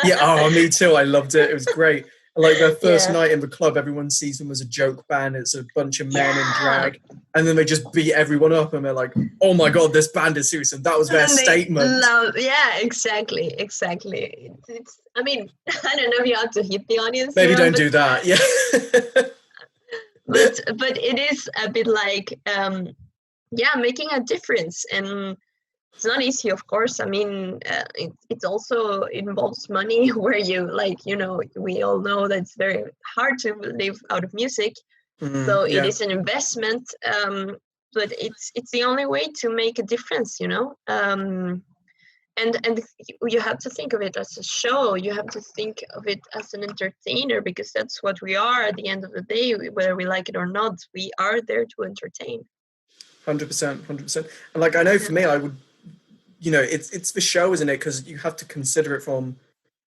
Yeah, oh, me too. I loved it. It was great. Like their first Yeah. night in the club, everyone sees them as a joke band. It's a bunch of men in drag, and then they just beat everyone up, and they're like, "Oh my god, this band is serious!" And that was their statement. Yeah, exactly. It's I mean, I don't know if you have to hit the audience. Maybe don't do that. Yeah. but it is a bit like making a difference, and it's not easy, of course. I mean, it also involves money, where you, like, we all know that it's very hard to live out of music. So it is an investment, but it's the only way to make a difference, and you have to think of it as a show. You have to think of it as an entertainer, because that's what we are at the end of the day, whether we like it or not. We are there to entertain. 100%. And like, I know for me, I would, it's the show, isn't it? Because you have to consider it from,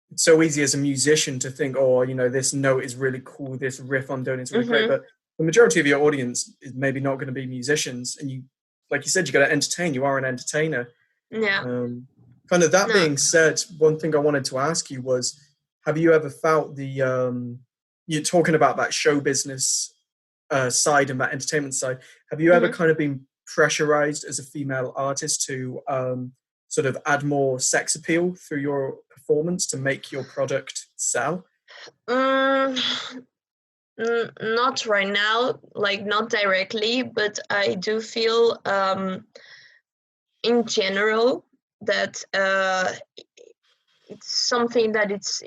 it's so easy as a musician to think, oh, this note is really cool, this riff I'm doing is really great, but the majority of your audience is maybe not going to be musicians, and you, like you said, you got to entertain. You are an entertainer. Yeah. Kind of that being said, one thing I wanted to ask you was, have you ever felt you're talking about that show business side and that entertainment side, have you ever kind of been pressurized as a female artist to sort of add more sex appeal through your performance to make your product sell? Not right now, like not directly, but I do feel in general that it's something that it's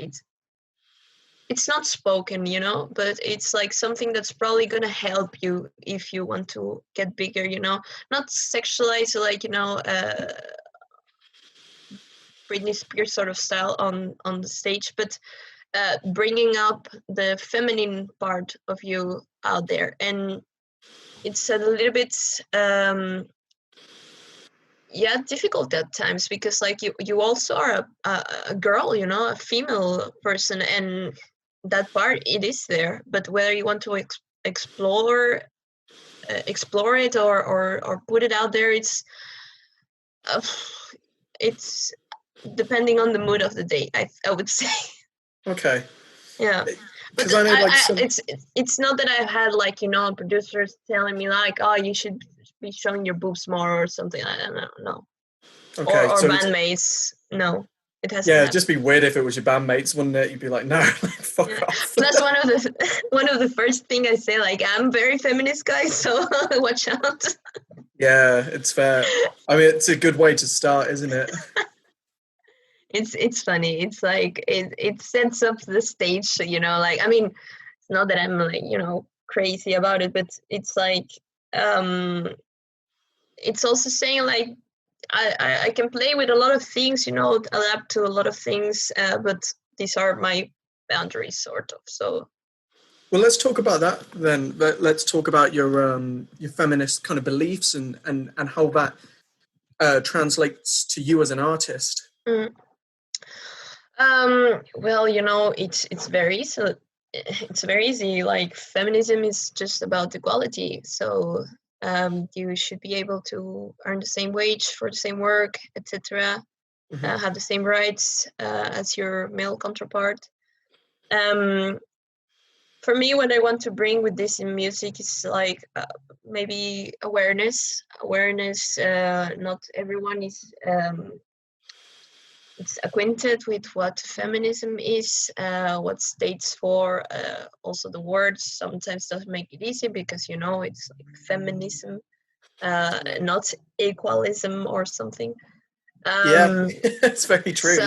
not spoken, but it's like something that's probably going to help you if you want to get bigger, not sexualize, like, Britney Spears sort of style on the stage, but bringing up the feminine part of you out there. And it's a little bit difficult at times, because like you also are a girl, a female person, and that part, it is there, but whether you want to explore it or put it out there, it's depending on the mood of the day, I would say. Okay. Yeah. But I know, like, it's not that I've had, like, producers telling me like, oh, you should be showing your boobs more or something. I don't know. No. Okay. Or bandmates. No, it has. Yeah, it'd just be weird if it was your bandmates, wouldn't it? You'd be like, no, fuck off. Plus, one of the first thing I say, like, I'm very feminist, guys, so watch out. Yeah, it's fair. I mean, it's a good way to start, isn't it? It's funny. It's like it sets up the stage, like, I mean, it's not that I'm like, crazy about it, but it's like it's also saying like I can play with a lot of things, adapt to a lot of things, but these are my boundaries, sort of. So well, let's talk about that then. Let's talk about your feminist kind of beliefs and how that translates to you as an artist. Well, it's very easy. Like, feminism is just about equality. So you should be able to earn the same wage for the same work, etc. Have the same rights as your male counterpart. For me, what I want to bring with this in music is like maybe awareness. Not everyone is it's acquainted with what feminism is, what states for. Also, the words sometimes doesn't make it easy, because it's like feminism, not equalism or something. Yeah, it's very true.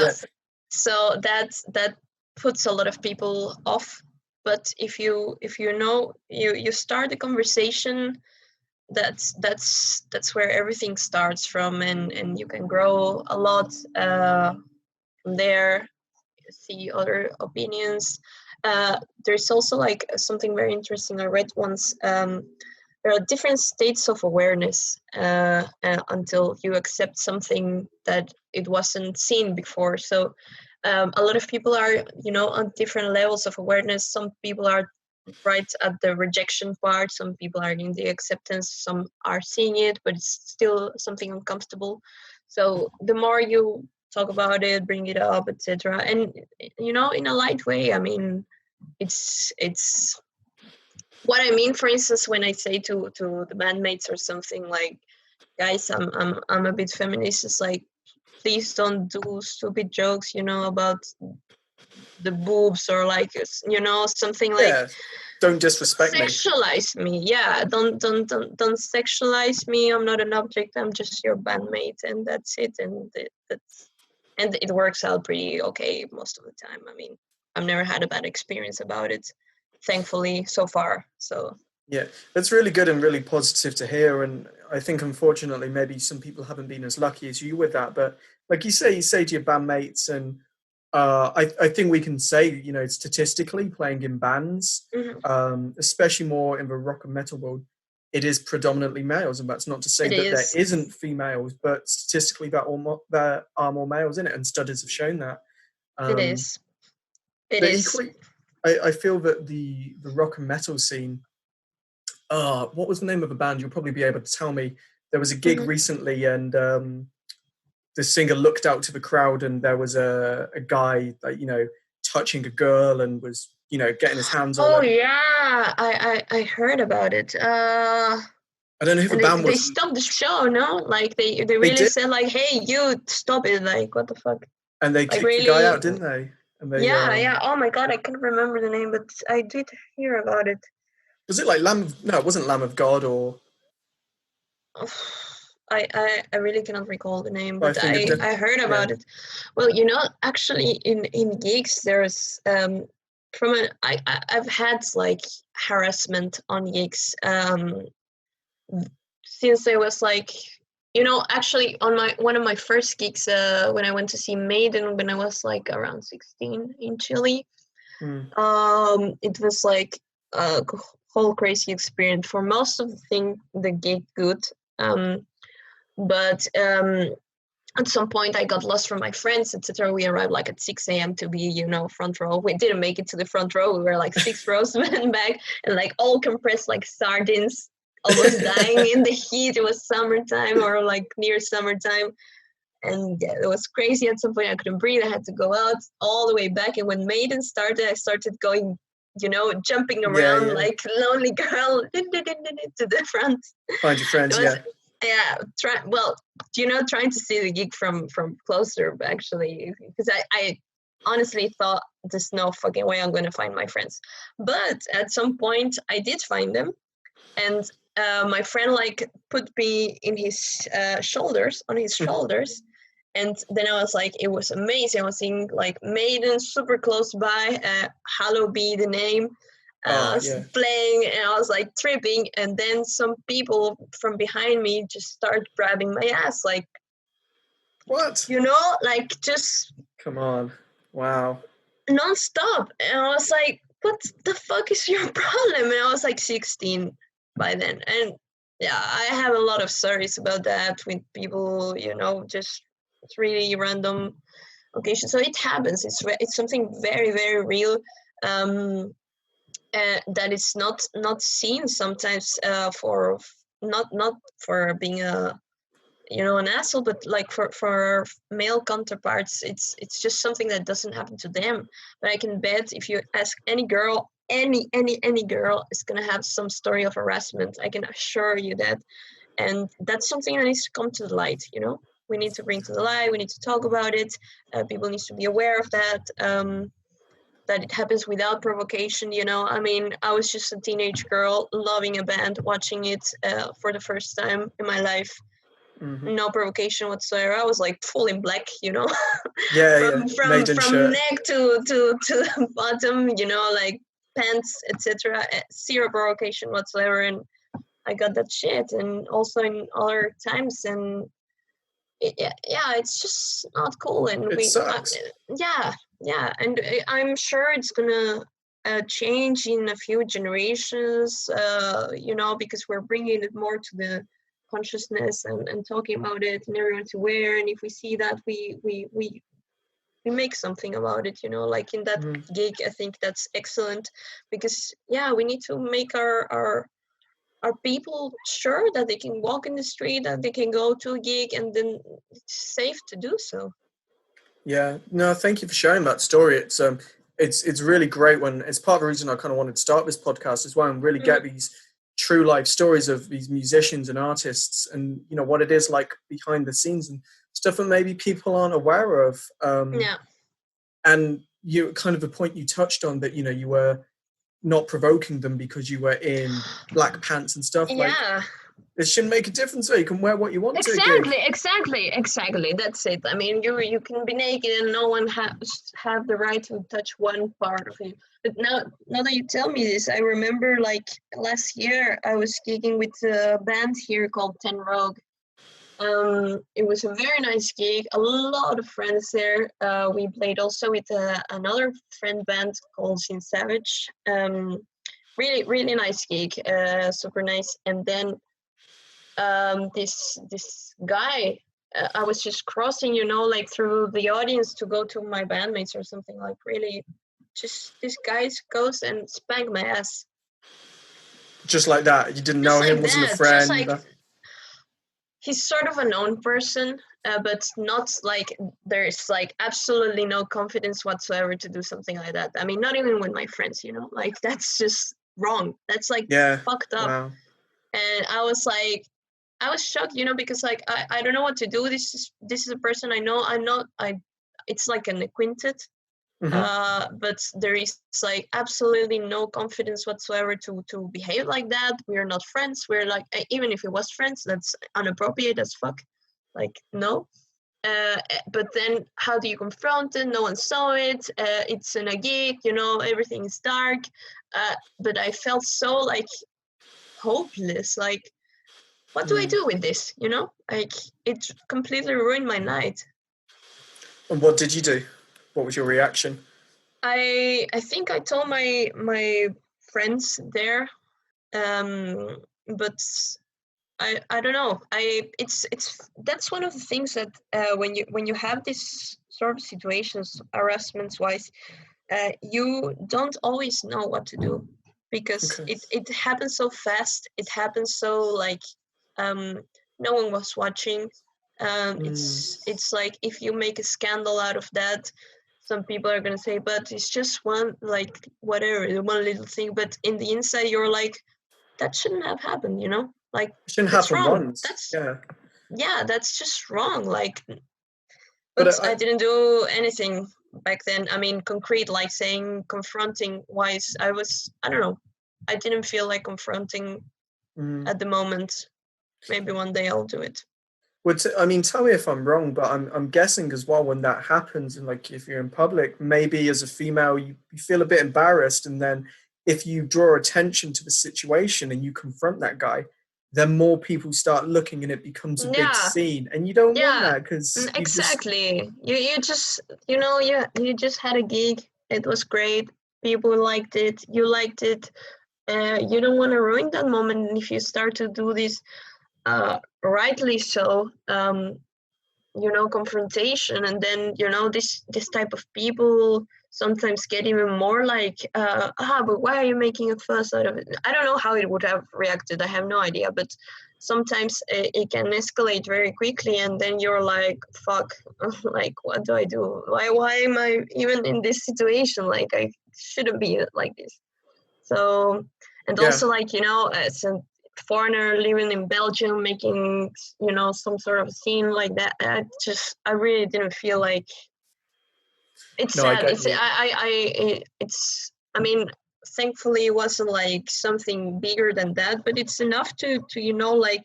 So that puts a lot of people off. But if you start the conversation that's where everything starts from, and you can grow a lot from there, see other opinions. There's also like something very interesting I read once. There are different states of awareness until you accept something that it wasn't seen before. So a lot of people are, on different levels of awareness. Some people are right at the rejection part. Some people are in the acceptance. Some are seeing it, but it's still something uncomfortable. So the more you talk about it, bring it up, etc., and in a light way. I mean, it's what I mean. For instance, when I say to the bandmates or something like, guys, I'm a bit feminist, it's like, please don't do stupid jokes, about the boobs, or like, something like, don't disrespect sexualize me. Yeah, don't sexualize me. I'm not an object. I'm just your bandmate, and that's it. And it works out pretty okay most of the time. I mean, I've never had a bad experience about it, thankfully, so far. So yeah, that's really good and really positive to hear. And I think, unfortunately, maybe some people haven't been as lucky as you with that. But like you say to your bandmates, and I think we can say, statistically, playing in bands, especially more in the rock and metal world, it is predominantly males. And that's not to say that there isn't females, but statistically there are more males in it, and studies have shown that. It is. Equally, I feel that the rock and metal scene, what was the name of the band? You'll probably be able to tell me. There was a gig recently, and the singer looked out to the crowd, and there was a guy, like, touching a girl, and was, getting his hands on her. Oh yeah, I heard about it. I don't know who the band was. They stopped the show, no? Like they really said, like, hey, you stop it, like, what the fuck? And they kicked the guy out, didn't they? And they yeah. Oh my god, I can't remember the name, but I did hear about it. Was it like No, it wasn't Lamb of God, or I really cannot recall the name, but I heard about it. Well, actually in gigs there's I've had like harassment on gigs since I was like, actually on one of my first gigs when I went to see Maiden when I was like around 16 in Chile. It was like a whole crazy experience. For most of the gig good. But at some point I got lost from my friends, etc. We arrived like at 6 a.m. to be, front row. We didn't make it to the front row. We were like 6 rows back, and like all compressed like sardines, almost dying in the heat. It was summertime, or like near summertime. And yeah, it was crazy. At some point I couldn't breathe. I had to go out all the way back. And when Maiden started, I started going, jumping around like lonely girl to the front. Find your friends, Yeah, trying to see the gig from closer, actually, because I honestly thought there's no fucking way I'm going to find my friends. But at some point I did find them, and my friend like put me in his shoulders, and then I was like, it was amazing. I was seeing like Maiden super close by, Hallow Be the Name. Playing, and I was like tripping, and then some people from behind me just start grabbing my ass, like, what? Like, just come on, wow, non-stop. And I was like, what the fuck is your problem? And I was like 16 by then, and yeah, I have a lot of stories about that with people, just it's really random occasions. So it happens. It's something very, very real. That is not seen sometimes for not for being an asshole, but like for male counterparts, it's just something that doesn't happen to them. But I can bet if you ask any girl, any girl is gonna have some story of harassment. I can assure you that, and that's something that needs to come to the light. We need to bring to the light. We need to talk about it. People need to be aware of that. That it happens without provocation. I mean, I was just a teenage girl loving a band, watching it for the first time in my life. No provocation whatsoever. I was like full in black, from neck to the bottom, like pants, etc. Zero provocation whatsoever. And I got that shit, and also in other times, and it's just not cool, and it sucks. And I'm sure it's gonna change in a few generations, because we're bringing it more to the consciousness and talking about it, and everyone's aware, and if we see that, we make something about it, like in that gig. I think that's excellent, because we need to make our people sure that they can walk in the street, that they can go to a gig, and then it's safe to do so. Yeah, no, thank you for sharing that story. It's really great when it's part of the reason I kind of wanted to start this podcast as well, and really get these true life stories of these musicians and artists, and what it is like behind the scenes and stuff that maybe people aren't aware of. And you kind of the point you touched on, that you were not provoking them because you were in black pants and stuff. Like, it shouldn't make a difference. So you can wear what you want to. Exactly. That's it. I mean, you can be naked and no one have the right to touch one part of you. But now that you tell me this, I remember like last year I was gigging with a band here called Ten Rogue. It was a very nice gig. A lot of friends there. We played also with another friend band called Sin Savage. Really, really nice gig. Super nice. And then this guy, I was just crossing, like through the audience to go to my bandmates or something. Like really, just this guy goes and spanked my ass. Just like that. You didn't know him, wasn't a friend. Just like, he's sort of a known person, but not like there's like absolutely no confidence whatsoever to do something like that. I mean, not even with my friends, like that's just wrong. That's like fucked up. Wow. And I was shocked, because like I don't know what to do. This is a person I know. It's like an acquaintance. But there is like absolutely no confidence whatsoever to behave like that. We're not friends. We're like, even if it was friends, that's inappropriate as fuck. Like, no. But then how do you confront it? No one saw it. It's in a gig, everything is dark. But I felt so like hopeless. Like, what do I do with this? Like it completely ruined my night. And what did you do? What was your reaction? I think I told my friends there, but I don't know. It's that's one of the things that when you have this sort of situations, harassment wise, you don't always know what to do, because it happens so fast. It happens so like no one was watching. It's like if you make a scandal out of that, some people are going to say, but it's just one, like, whatever, one little thing. But in the inside, you're like, that shouldn't have happened, Like, it shouldn't happen wrong. once. That's just wrong. Like, but I didn't do anything back then. I mean, concrete, like saying, confronting wise, I don't know. I didn't feel like confronting at the moment. Maybe one day I'll do it. Well, I mean, tell me if I'm wrong, but I'm guessing as well, when that happens, and like if you're in public, maybe as a female, you feel a bit embarrassed. And then if you draw attention to the situation and you confront that guy, then more people start looking and it becomes a big scene. And you don't want that, because exactly. You just, you just had a gig. It was great. People liked it. You liked it. You don't want to ruin that moment. And if you start to do this, rightly so, confrontation, and then this type of people sometimes get even more like but why are you making a fuss out of it? I don't know how it would have reacted. I have no idea, but sometimes it can escalate very quickly, and then you're like, fuck, like, what do I do? Why am I even in this situation? Like, I shouldn't be like this. So, and also like, as a foreigner living in Belgium, making some sort of scene like that, I really didn't feel like it's sad. I mean, thankfully it wasn't like something bigger than that, but it's enough to like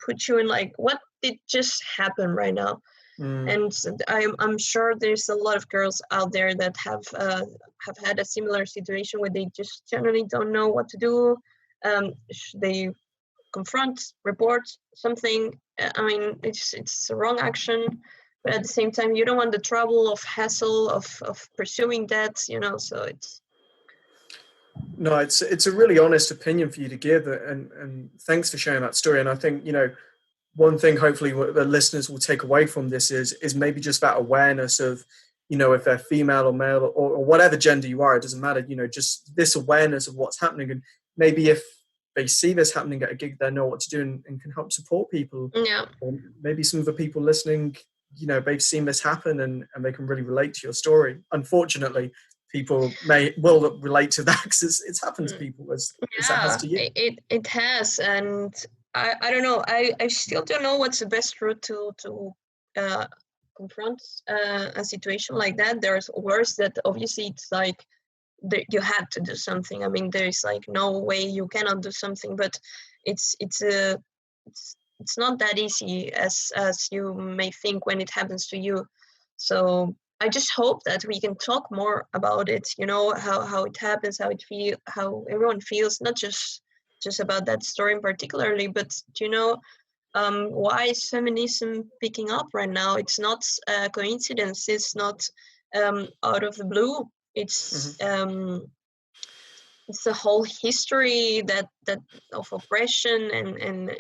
put you in like, what did just happen right now? And I'm sure there's a lot of girls out there that have had a similar situation where they just generally don't know what to do. They confront, report something. I mean, it's a wrong action, but at the same time, you don't want the trouble of hassle of pursuing that, so it's. No, it's a really honest opinion for you to give, and thanks for sharing that story. And I think, one thing hopefully what the listeners will take away from this is maybe just that awareness of, if they're female or male or whatever gender you are, it doesn't matter, just this awareness of what's happening. And maybe if they see this happening at a gig, they know what to do and can help support people. Yeah. Or maybe some of the people listening, they've seen this happen and they can really relate to your story. Unfortunately, people will relate to that because it's happened to people as it has to you. It has, and I don't know. I still don't know what's the best route to confront a situation like that. There's worse that obviously it's like you had to do something. I mean, there's like no way you cannot do something, but it's not that easy as you may think when it happens to you. So I just hope that we can talk more about it, how it happens, how everyone feels, not just about that story in particularly, but why is feminism picking up right now? It's not a coincidence. It's not out of the blue. It's it's a whole history that of oppression and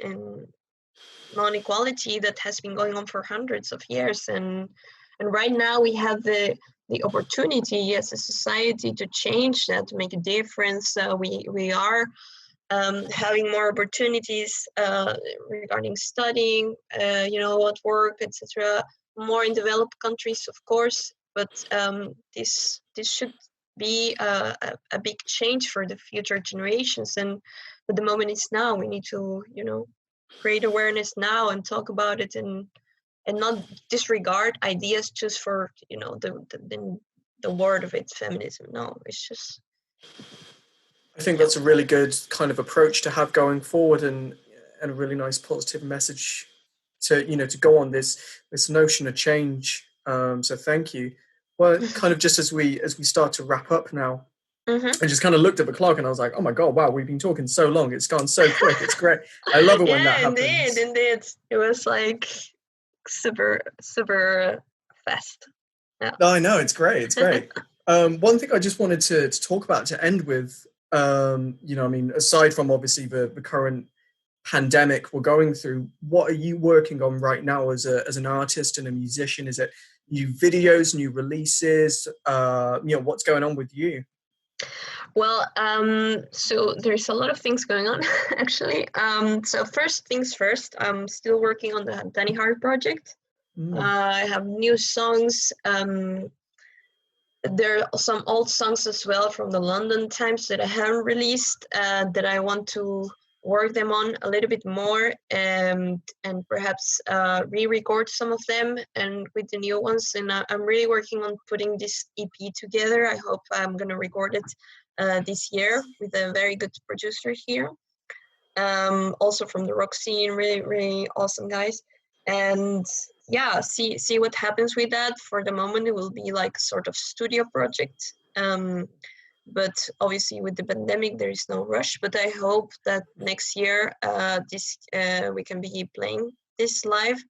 non-equality that has been going on for hundreds of years, and right now we have the opportunity as a society to change that, to make a difference. We are having more opportunities regarding studying, at work, etc. More in developed countries, of course, but this should be a big change for the future generations. But the moment is now. We need to, create awareness now and talk about it, and not disregard ideas just for the word of it, feminism. No, it's just. I think that's a really good kind of approach to have going forward, and a really nice positive message to to go on this notion of change. So thank you. Well, kind of just as we start to wrap up now, I just kind of looked at the clock and I was like, oh my god, wow, we've been talking so long. It's gone so quick. It's great. I love it when that happens. Indeed. It was like super fast. Yeah. No, I know, it's great. It's great. One thing I just wanted to talk about to end with, aside from obviously the current pandemic we're going through, what are you working on right now as an artist and a musician? Is it new videos, new releases? What's going on with you? Well, so there's a lot of things going on, actually. So first things first, I'm still working on the Dani Hart project. I have new songs. There are some old songs as well from the London times that I haven't released, that I want to work them on a little bit more, and perhaps re-record some of them and with the new ones. And I'm really working on putting this EP together. I hope I'm going to record it this year with a very good producer here, also from the rock scene. Really, really awesome guys. And yeah, see what happens with that. For the moment, it will be like sort of studio project. But obviously with the pandemic, there is no rush. But I hope that next year, we can be playing this live.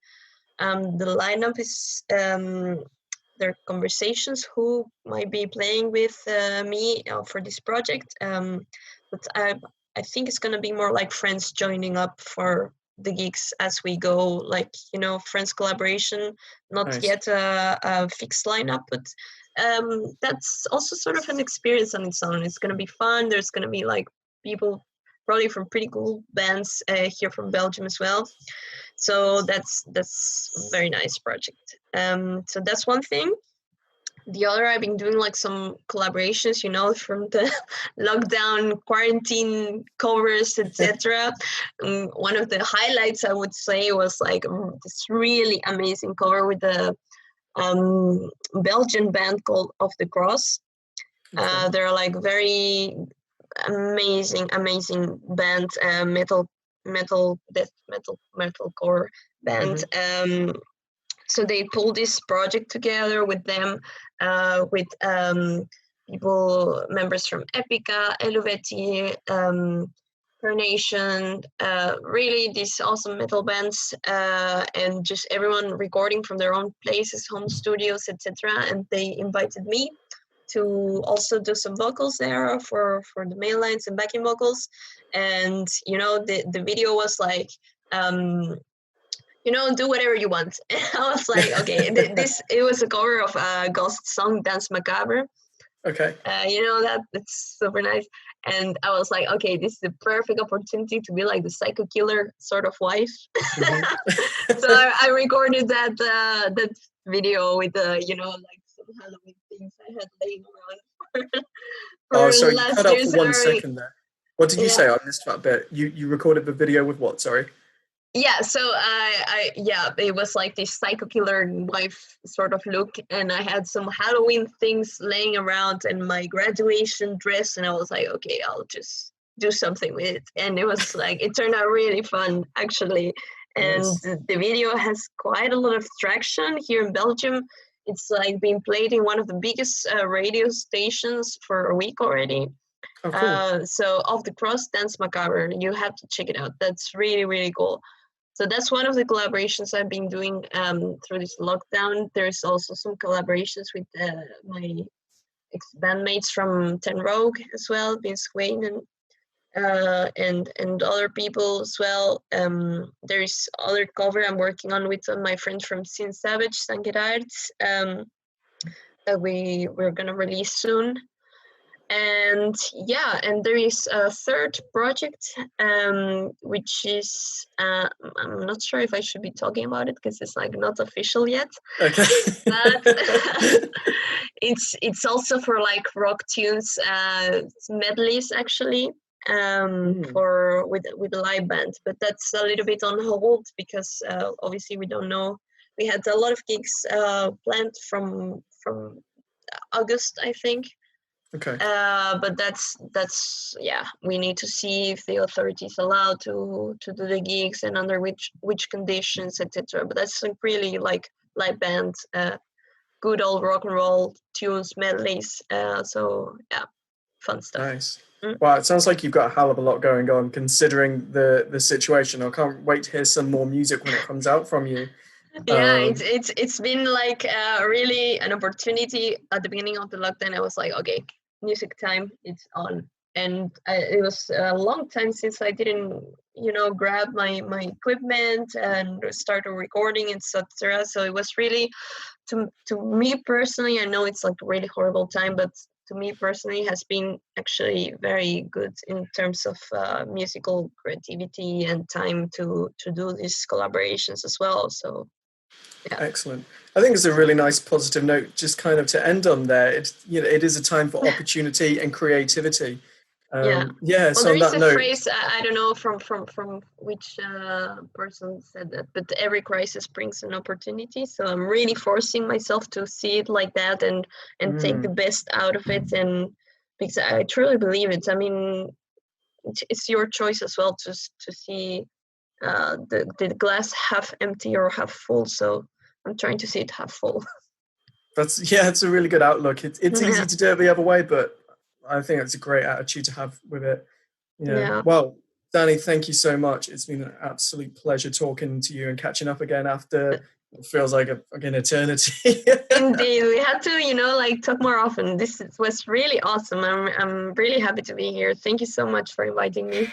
The lineup is there are conversations who might be playing with me for this project. But I think it's gonna be more like friends joining up for the gigs as we go, like friends collaboration, not nice. Yet a fixed lineup, but that's also sort of an experience on its own. It's going to be fun. There's going to be like people probably from pretty cool bands here from Belgium as well, so that's a very nice project. So that's one thing. The other, I've been doing like some collaborations, from the lockdown, quarantine covers, etc. One of the highlights, I would say, was like this really amazing cover with the Belgian band called Off the Cross. Okay. They're like very amazing band, metalcore band. Mm-hmm. So they pulled this project together with them, with members from Epica, Eluveti, Carnation, really these awesome metal bands, and just everyone recording from their own places, home studios, etc. And they invited me to also do some vocals there for the main lines and backing vocals. And the video was like, do whatever you want. And I was like, okay, it was a cover of a Ghost song, Dance Macabre. Okay. It's super nice. And I was like, okay, this is the perfect opportunity to be like the psycho killer sort of wife. Mm-hmm. So I recorded that video with like some Halloween things I had laying around. Sorry, you cut out for 1 second there. What did you say? I missed that bit. You recorded the video with what? Sorry. Yeah, so it was like this psycho killer wife sort of look, and I had some Halloween things laying around and my graduation dress, and I was like, okay, I'll just do something with it. And it was like, it turned out really fun, actually. And nice. The video has quite a lot of traction here in Belgium. It's like being played in one of the biggest radio stations for a week already. Oh, cool. So Off the Cross, Dance Macabre, you have to check it out. That's really, really cool. So that's one of the collaborations I've been doing through this lockdown. There's also some collaborations with my ex-bandmates from Ten Rogue as well, Vince Wayne and other people as well. There's other cover I'm working on with my friend from Sin Savage, Dani Hart, that we're gonna release soon. And there is a third project, which is I'm not sure if I should be talking about it because it's like not official yet. Okay. But it's also for like rock tunes, medleys actually, for with a live band. But that's a little bit on hold because obviously we don't know. We had a lot of gigs planned from August, I think. Okay. But that's we need to see if the authorities allow to do the gigs and under which conditions, etc. But that's like really like live band, good old rock and roll tunes, medleys. So yeah, fun stuff. Nice. Wow, it sounds like you've got a hell of a lot going on considering the situation. I can't wait to hear some more music when it comes out from you. Yeah, it's been like really an opportunity. At the beginning of the lockdown, I was like, okay, music time, it's on. And it was a long time since I didn't, grab my equipment and started recording, etc. So it was really, to me personally, I know it's like a really horrible time, but to me personally has been actually very good in terms of musical creativity and time to do these collaborations as well. So yeah. Excellent. I think it's a really nice positive note just kind of to end on there. It is a time for opportunity and creativity. Well, so there is a phrase, I don't know from which person said that, but every crisis brings an opportunity. So I'm really forcing myself to see it like that and take the best out of it. And because I truly believe it. I mean, it's your choice as well to see the glass half empty or half full. So I'm trying to see it half full. It's a really good outlook. It's easy to do it the other way, but I think it's a great attitude to have with it. Yeah. Well, Dani, thank you so much. It's been an absolute pleasure talking to you and catching up again after it feels like an eternity. Indeed, we had to, talk more often. This was really awesome. I'm really happy to be here. Thank you so much for inviting me.